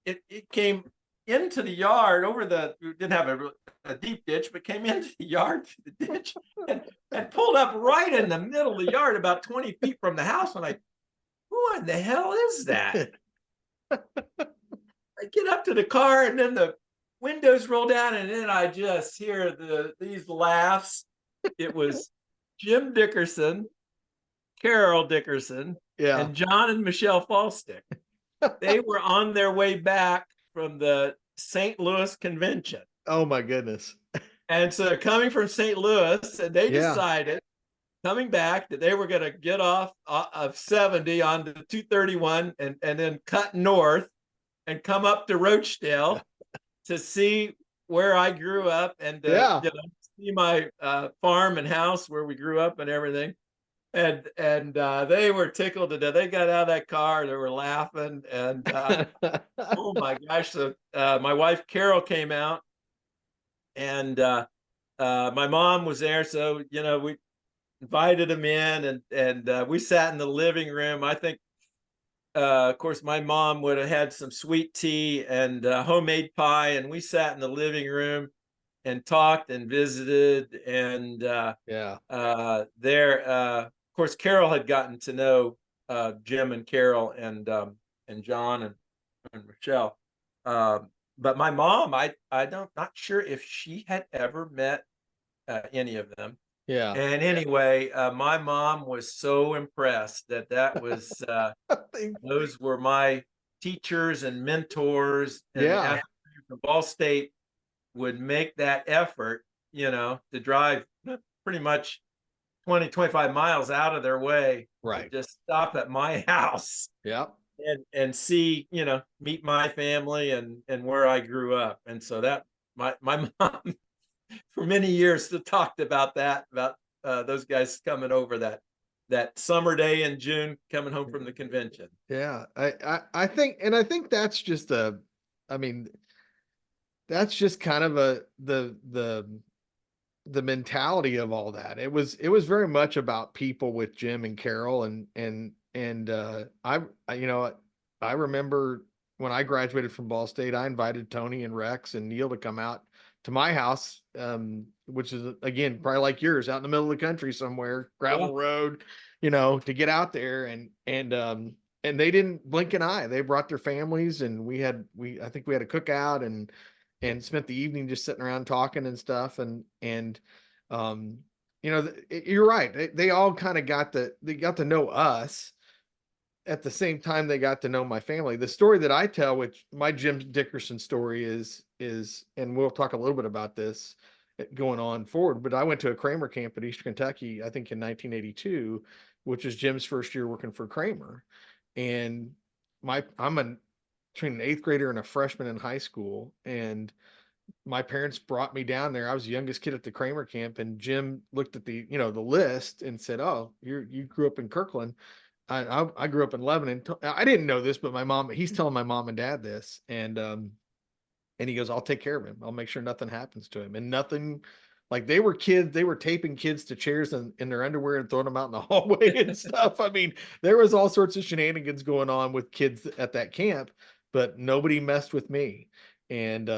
It came into the yard we didn't have a deep ditch, but came into the yard through the ditch and pulled up right in the middle of the yard, about 20 feet from the house. And what in the hell is that? I get up to the car, and then the windows roll down, and then I just hear these laughs. It was Jim Dickerson, Carol Dickerson, and John and Michelle Falstick. They were on their way back from the St. Louis convention. Oh my goodness. And so they're coming from St. Louis, and they decided coming back that they were going to get off of 70 onto 231 and then cut north and come up to Rochdale to see where I grew up and see my farm and house where we grew up and everything. And they were tickled to death. They got out of that car, they were laughing, and oh my gosh! So my wife Carol came out, and my mom was there. So we invited them in, and we sat in the living room. I think of course, my mom would have had some sweet tea and homemade pie, and we sat in the living room and talked and visited. And Yeah. of course, Carol had gotten to know Jim and Carol and John and Michelle. But my mom, I don't not sure if she had ever met any of them. Yeah. And anyway, my mom was so impressed that was those were my teachers and mentors, and the Yeah. athletes from Ball State would make that effort, to drive pretty much 20, 25 miles out of their way to Right. just stop at my house Yeah. and see, meet my family and where I grew up. And so that my mom for many years still talked about that, about those guys coming over that summer day in June, coming home from the convention. Yeah. I think, and I think that's just I mean, that's just kind of the mentality of all that. It was very much about people with Jim and Carol, I remember when I graduated from Ball State, I invited Tony and Rex and Neil to come out to my house, which is again probably like yours, out in the middle of the country somewhere, Yeah, gravel road, to get out there, and they didn't blink an eye. They brought their families, and I think we had a cookout and spent the evening just sitting around talking and stuff. Um, you're right. They all kind of they got to know us at the same time they got to know my family. The story that I tell, which my Jim Dickerson story is, and we'll talk a little bit about this going on forward, but I went to a Kramer camp at Eastern Kentucky, I think in 1982, which was Jim's first year working for Kramer. And I'm between an eighth grader and a freshman in high school. And my parents brought me down there. I was the youngest kid at the Kramer camp, and Jim looked at the list and said, "Oh, you grew up in Kirkland." I grew up in Lebanon. I didn't know this, but he's telling my mom and dad this, and he goes, "I'll take care of him. I'll make sure nothing happens to him." And nothing, like they were kids, they were taping kids to chairs in their underwear and throwing them out in the hallway and stuff. I mean, there was all sorts of shenanigans going on with kids at that camp, but nobody messed with me. And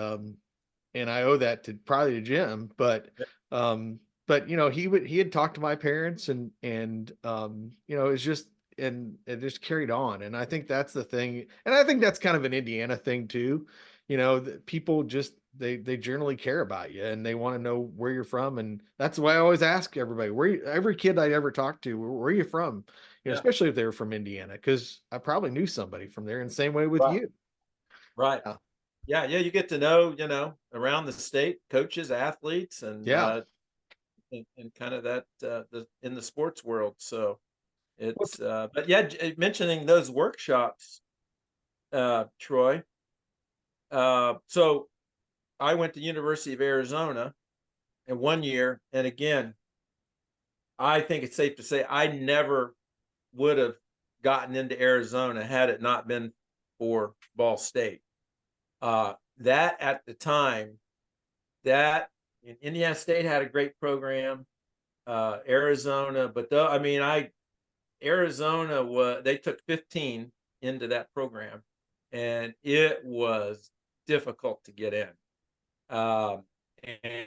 I owe that to probably to Jim, but he had talked to my parents, and it's just, and it just carried on. And I think that's the thing. And I think that's kind of an Indiana thing too. That people just, they generally care about you, and they want to know where you're from. And that's why I always ask everybody, every kid I ever talked to, where are you from? yeah, Especially if they were from Indiana, because I probably knew somebody from there, and same way with right, you. right. Yeah. Yeah, you get to know, around the state, coaches, athletes, Yeah. and kind of that in the sports world. So it's but yeah, mentioning those workshops, Troy. So I went to University of Arizona in one year, and again, I think it's safe to say I never would have gotten into Arizona had it not been for Ball State. That at the time, that Indiana State had a great program, Arizona, but Arizona they took 15 into that program, and it was difficult to get in. Um,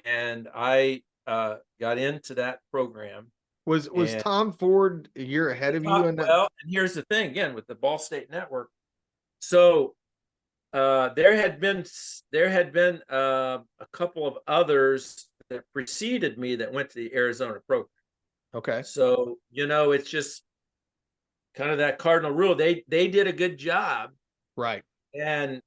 and I got into that program. Was And Tom Ford a year ahead of you in that? well, and here's the thing again with the Ball State Network. So there had been a couple of others that preceded me that went to the Arizona program. Okay. So it's just kind of that cardinal rule. They did a good job, Right. and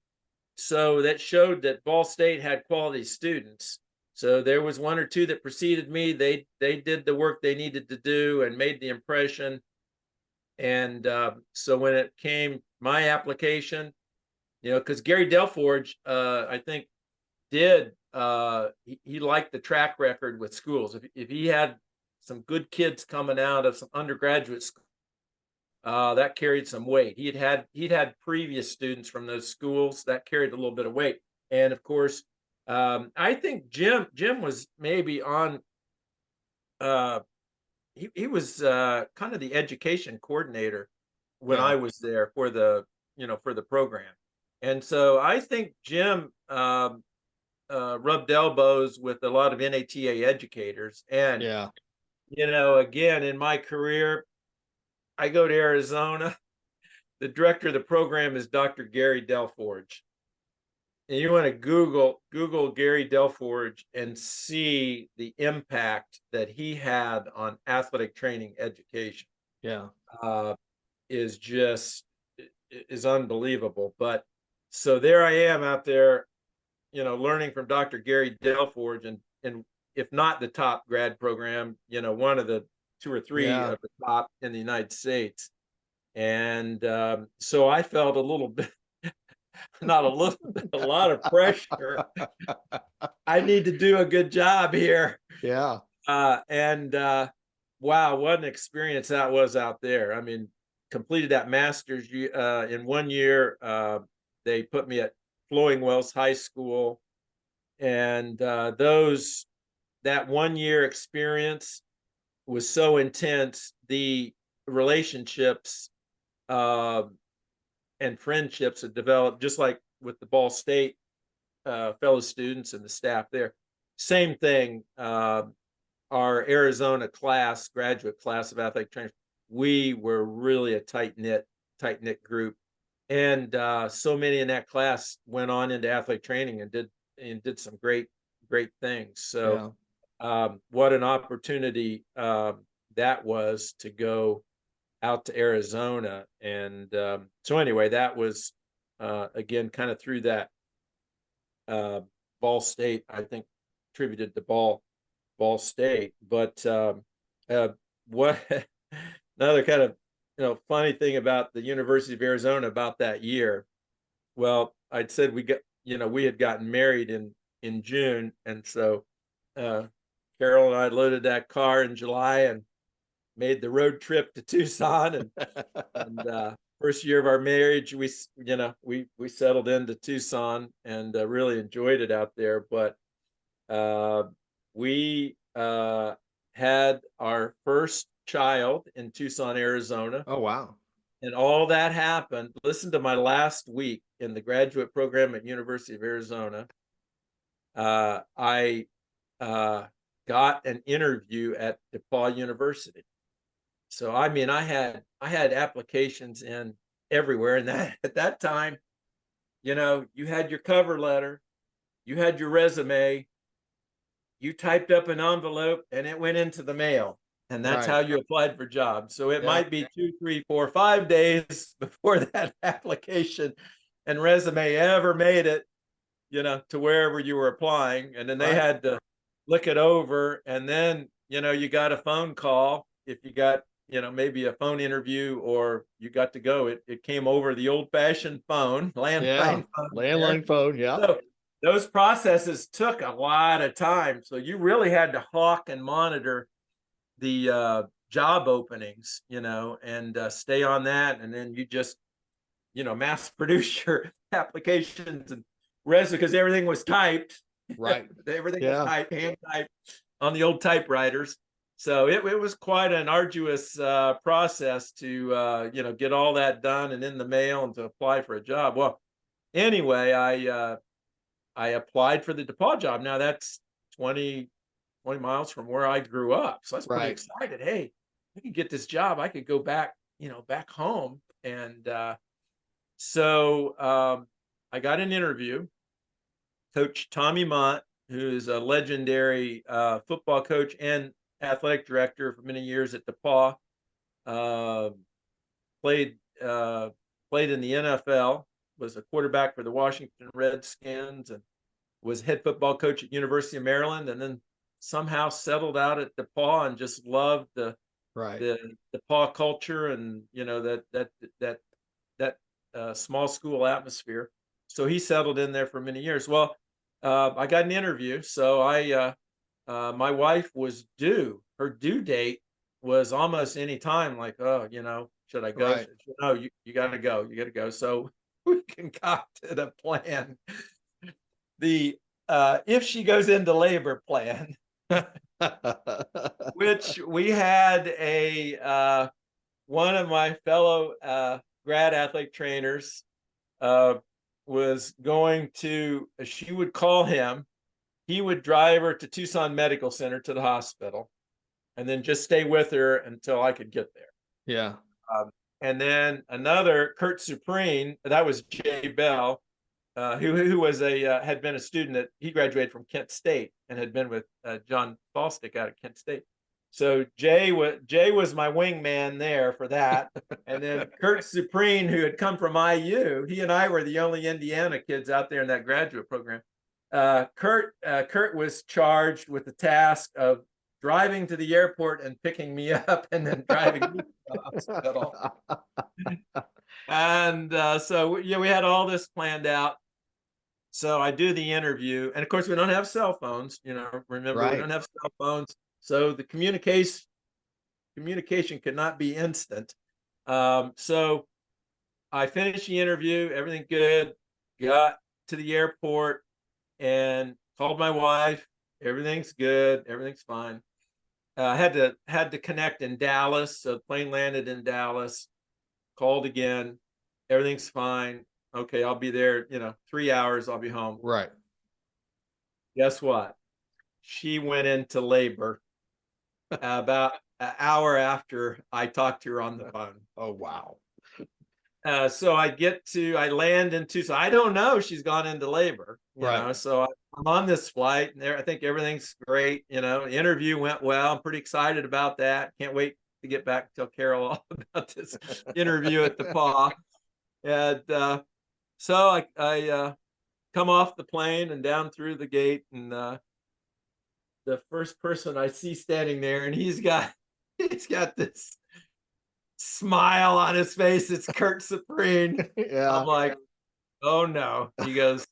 so that showed that Ball State had quality students. So there was one or two that preceded me. They did the work they needed to do and made the impression. And so when it came my application, because Gary Delforge, I think, did he liked the track record with schools. If he had some good kids coming out of some undergraduate school, that carried some weight. He'd had previous students from those schools that carried a little bit of weight. And of course, I think Jim was maybe on. He was kind of the education coordinator when I was there for the, for the program. And so I think Jim rubbed elbows with a lot of NATA educators. And, again, in my career, I go to Arizona. The director of the program is Dr. Gary Delforge. And you want to Google Gary Delforge and see the impact that he had on athletic training education. Is unbelievable. But so there I am out there, learning from Dr. Gary Delforge, and if not the top grad program, one of the 2 or 3 of the top in the United States. And so I felt a little bit, not a little bit, a lot of pressure. I need to do a good job here. And wow, what an experience that was out there. I mean, completed that master's in 1 year. They put me at Flowing Wells High School, and that 1 year experience was so intense. The relationships and friendships that developed, just like with the Ball State fellow students and the staff there. Same thing. Our Arizona class, graduate class of athletic trainers, we were really a tight-knit group. And so many in that class went on into athletic training and did some great things. So what an opportunity that was to go out to Arizona. And so anyway, that was again kind of through that Ball State, I think, attributed to Ball State. But what another kind of funny thing about the University of Arizona about that year. Well, I'd said we had gotten married in June, and so Carol and I loaded that car in July and made the road trip to Tucson. And first year of our marriage, we settled into Tucson and really enjoyed it out there. But we had our first child in Tucson, Arizona. Oh, wow. And all that happened. Listen to my last week in the graduate program at University of Arizona. I got an interview at DePauw University. So I mean, I had applications in everywhere, and that at that time, you had your cover letter, you had your resume, you typed up an envelope, and it went into the mail. And that's how you applied for jobs. So it might be 2, 3, 4, 5 days before that application and resume ever made it, to wherever you were applying. And then they had to look it over. And then, you got a phone call. If you got, maybe a phone interview, or you got to go, it came over the old fashioned phone, landline phone. So those processes took a lot of time. So you really had to hawk and monitor the job openings, and stay on that. And then you just, mass produce your applications and resume, because everything was typed. Everything was typed, hand typed on the old typewriters. So it was quite an arduous process to, get all that done and in the mail and to apply for a job. Well, anyway, I applied for the DePauw job. Now that's 20 miles from where I grew up. So I was pretty excited. Hey, I could get this job. I could go back, back home. And so I got an interview. Coach Tommy Mott, who's a legendary football coach and athletic director for many years at DePauw, played in the NFL, was a quarterback for the Washington Redskins, and was head football coach at University of Maryland, and then somehow settled out at DePauw and just loved the DePauw culture and that small school atmosphere. So he settled in there for many years. Well, I got an interview, so my wife was due. Her due date was almost any time. Like, should I go? No, you got to go. You got to go. So we concocted a plan. The if she goes into labor plan. Which we had one of my fellow grad athlete trainers was going to, she would call him, he would drive her to Tucson Medical Center, to the hospital, and then just stay with her until I could get there. Yeah. And then another, Kurt Supreme, that was Jay Bell, who was had been a student that he graduated from Kent State and had been with John Falstick out of Kent State. So Jay was my wingman there for that. And then Kurt Supreme, who had come from IU, he and I were the only Indiana kids out there in that graduate program. Kurt was charged with the task of driving to the airport and picking me up and then driving me to the hospital. And so yeah, we had all this planned out. So I do the interview, and of course we don't have cell phones, remember, Right. We don't have cell phones. So the communication could not be instant. So I finished the interview, everything good, got to the airport and called my wife. Everything's good, everything's fine. Had to connect in Dallas, so the plane landed in Dallas. Called again, everything's fine. Okay, I'll be there, 3 hours, I'll be home. Right. Guess what? She went into labor about an hour after I talked to her on the phone. Oh, wow. So I land in Tucson. I don't know she's gone into labor, Right. So I'm on this flight, and I think everything's great. The interview went well. I'm pretty excited about that. Can't wait to get back and tell Carol all about this interview at DePauw. And so I come off the plane and down through the gate, and the first person I see standing there, and he's got this smile on his face. It's Kurt Supreme. Yeah. I'm like, oh no. He goes,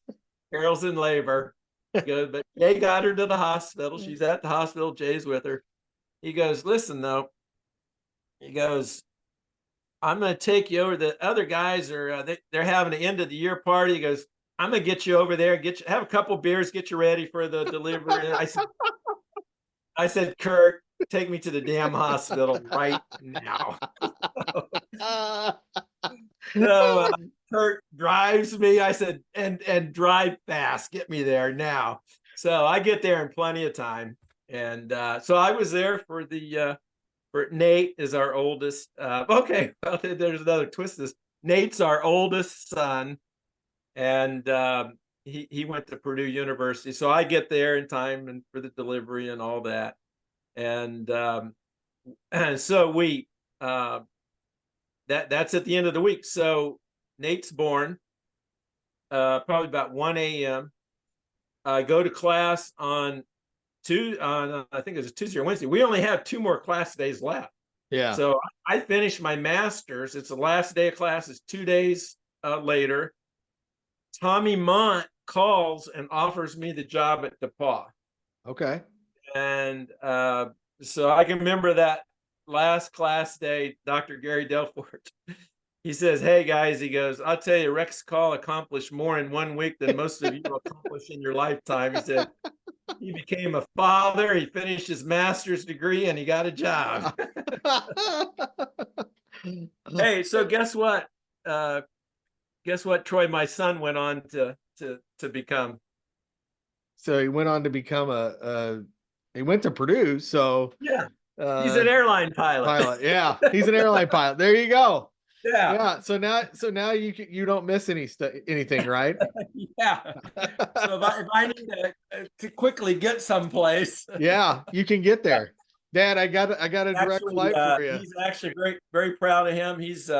Carol's in labor. He goes, but Jay got her to the hospital. She's at the hospital. Jay's with her. He goes, listen though. He goes, I'm going to take you over. The other guys are they're having an end of the year party. He goes, I'm going to get you over there, have a couple beers, get you ready for the delivery. And I said, Kurt, take me to the damn hospital right now. So Kurt drives me. I said, and drive fast, get me there now. So I get there in plenty of time. And so I was there for Nate is our oldest. Okay, well, there's another twist to this. Nate's our oldest son, and he went to Purdue University. So I get there in time and for the delivery and all that. And so we that's at the end of the week. So Nate's born probably about 1 a.m. I go to class on I think it was a Tuesday or Wednesday. We only have 2 more class days left. Yeah. So I finished my master's. It's the last day of classes. 2 days later, Tommy Mont calls and offers me the job at DePauw. Okay. And so I can remember that last class day, Dr. Gary Delfort, he says, hey guys, he goes, I'll tell you, Rex Call accomplished more in 1 week than most of you accomplish in your lifetime. He said, he became a father, he finished his master's degree, and he got a job. Hey, so guess what? Troy, my son went on to become. So he went on to become he went to Purdue. So yeah, he's an airline pilot. Yeah, he's an airline pilot. There you go. Yeah. Yeah. So now you don't miss anything, right? Yeah. So if I need to quickly get someplace. Yeah, you can get there. Dad, I got a direct flight for you. He's actually very proud of him. He's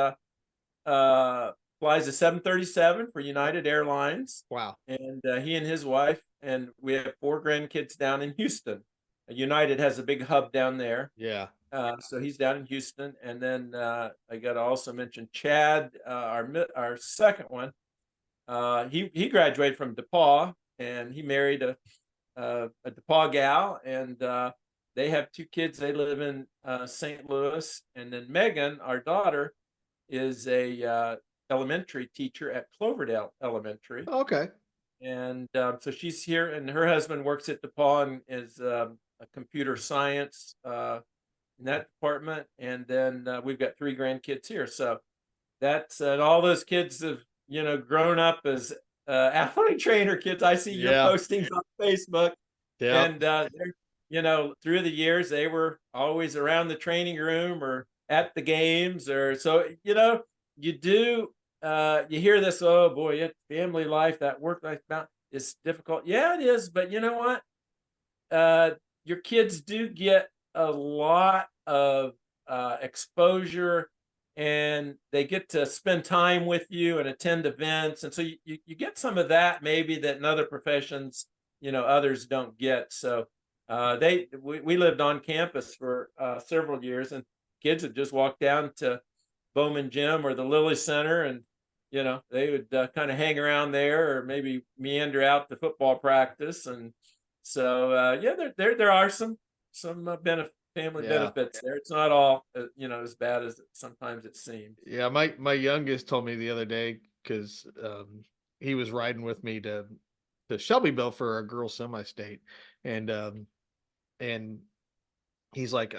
flies a 737 for United Airlines. Wow. And he and his wife, and we have 4 grandkids down in Houston. United has a big hub down there. Yeah. So he's down in Houston. And then I got to also mention Chad, our second one. He graduated from DePauw, and he married a DePauw gal, and they have 2 kids. They live in St. Louis. And then Megan, our daughter, is a elementary teacher at Cloverdale Elementary. Okay. And so she's here, and her husband works at DePauw and is a computer science in that department, and then we've got 3 grandkids here. So that's and all those kids have grown up as athletic trainer kids. I see your Yeah. postings on Facebook, Yeah. and they're, through the years they were always around the training room or at the games, or so you do. You hear this, oh boy, family life, that work life balance is difficult. Yeah, it is, but you know what? Your kids do get a lot of exposure, and they get to spend time with you and attend events, and so you get some of that maybe that in other professions others don't get. So we lived on campus for several years, and kids would just walk down to Bowman Gym or the Lilly Center, and they would kind of hang around there, or maybe meander out to football practice. And so yeah, there are some family Yeah. benefits there. It's not all as bad as sometimes it seems. Yeah. My youngest told me the other day, because he was riding with me to Shelbyville for a girls semi-state, and and he's like,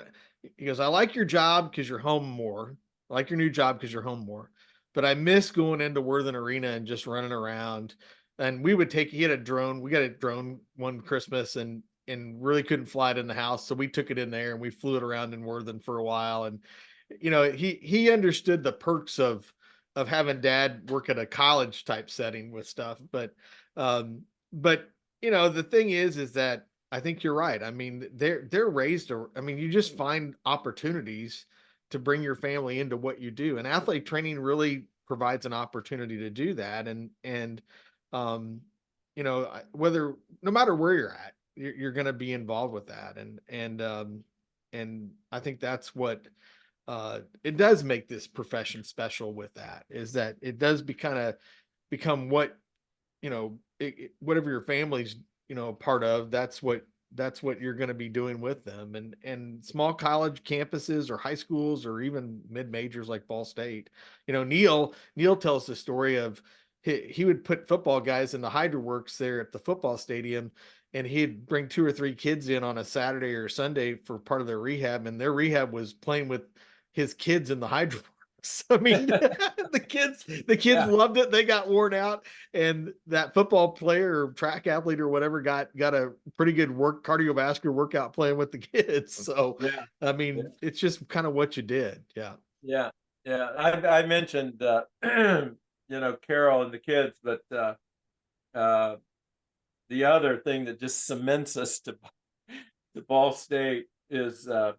he goes, I like your job because you're home more. I like your new job because you're home more, but I miss going into Worthen Arena and just running around. And he had a drone. We got a drone one Christmas, and really couldn't fly it in the house. So we took it in there and we flew it around in Worthen for a while. And, he understood the perks of having dad work at a college type setting with stuff. But the thing is that I think you're right. I mean, they're raised I mean, you just find opportunities to bring your family into what you do. And athletic training really provides an opportunity to do that. And um, whether no matter where you're at, you're going to be involved with that. And I think that's what it does make this profession special with that, is that it does become what, whatever your family's, a part of, that's what you're going to be doing with them. And small college campuses or high schools or even mid majors like Ball State, Neil tells the story of he would put football guys in the Hydro Works there at the football stadium, and he'd bring 2 or 3 kids in on a Saturday or Sunday for part of their rehab, and their rehab was playing with his kids in the Hydro Works. I mean, the kids Yeah, loved it. They got worn out, and that football player or track athlete or whatever got a pretty good cardiovascular workout playing with the kids. So, yeah, I yeah, mean, it's just kind of what you did. Yeah. yeah, yeah. I mentioned Carol and the kids, but uh, the other thing that just cements us to Ball State is uh,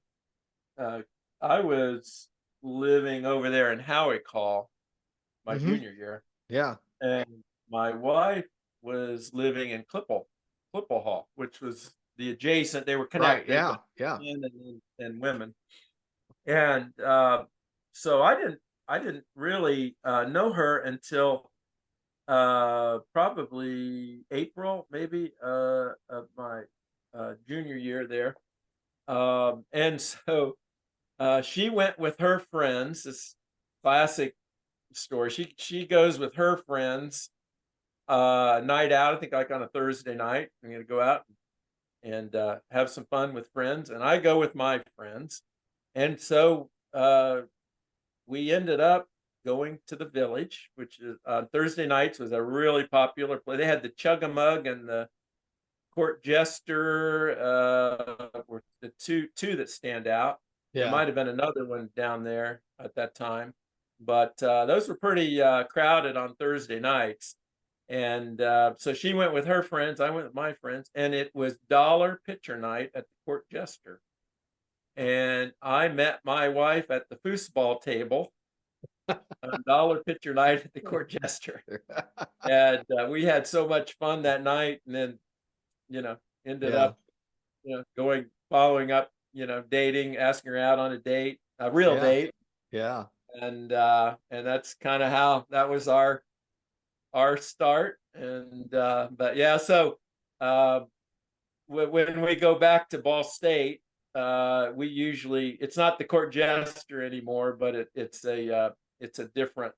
I was living over there in Howick Hall my Hmm. junior year, Yeah. and my wife was living in Clipple Hall, which was the adjacent. They were Right. connected, but Yeah. Yeah. men and women. And so I didn't really know her until probably April, maybe of my junior year there. And so she went with her friends. This classic story. She goes with her friends night out. I think like on a Thursday night. I'm going to go out and have some fun with friends, and I go with my friends. And so we ended up going to the Village, which is Thursday nights was a really popular play. They had the Chug a Mug and the Court Jester were the two that stand out. There Yeah. might have been another one down there at that time, but those were pretty crowded on Thursday nights. And so she went with her friends, I went with my friends, and it was dollar pitcher night at the Court Jester. And I met my wife at the foosball table on dollar pitcher night at the Court Jester. And we had so much fun that night, and then you know ended Yeah. up following up, dating, asking her out on a date, a real Yeah. date. Yeah. And that's kind of how that was our start. And but yeah, so uh when we go back to Ball State, we usually, it's not the Court Jester anymore, but it's a different,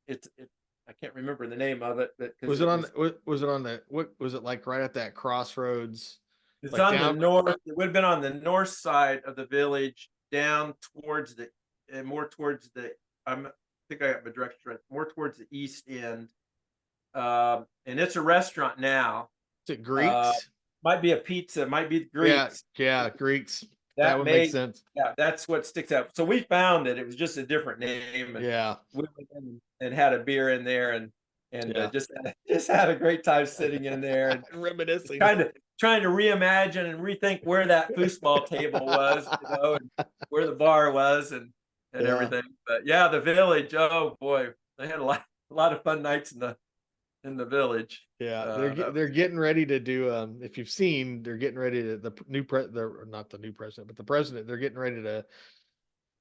I can't remember the name of it, but because Was it on? Was it on the? What was it like? Right at that crossroads, it's like on the down. north. It would have been on the north side of the Village, down towards more towards the, I think I got my directions right, more towards the east end. And it's a restaurant now. Is it Greeks? Might be a pizza, might be Greeks. Yeah, Greeks. That would make sense. Yeah, that's what sticks out. So we found it was just a different name, and we went in and had a beer in there, and just had a great time sitting in there and reminiscing, kind of trying to reimagine and rethink where that foosball table was, and where the bar was, and everything. But yeah, the village. Oh boy, they had a lot of fun nights in the village. Yeah, they're getting ready to do. If you've seen, they're getting ready to not the new president, but the president. They're getting ready to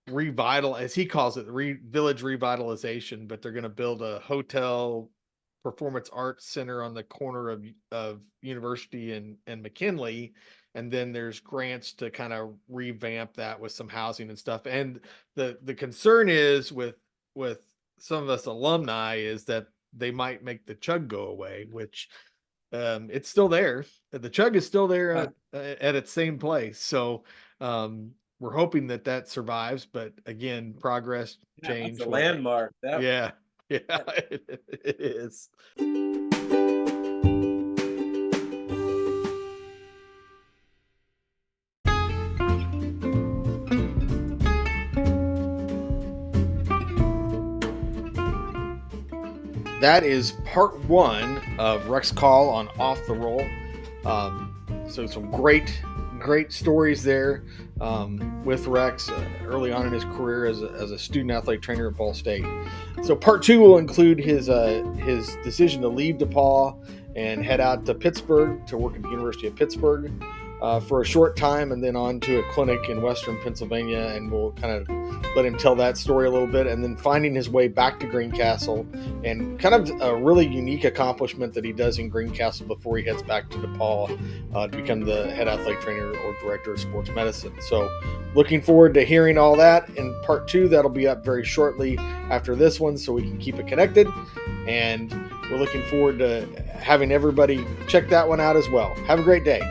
revitalize, as he calls it, village revitalization. But they're going to build a hotel, performance arts center on the corner of University and McKinley, and then there's grants to kind of revamp that with some housing and stuff. And the concern is with some of us alumni is that they might make the chug go away, which it's still there. The chug is still there at its same place. So we're hoping that survives. But again, progress, change. It's a landmark. Yeah, it is. That is part one of Rex Call on Off the Roll. So some great stories there with Rex early on in his career as a student athletic trainer at Ball State. So part two will include his decision to leave DePauw and head out to Pittsburgh to work at the University of Pittsburgh for a short time, and then on to a clinic in Western Pennsylvania, and we'll kind of let him tell that story a little bit, and then finding his way back to Greencastle, and kind of a really unique accomplishment that he does in Greencastle before he heads back to DePauw to become the head athletic trainer or director of sports medicine. So looking forward to hearing all that in part two. That'll be up very shortly after this one, so we can keep it connected, and we're looking forward to having everybody check that one out as well. Have a great day.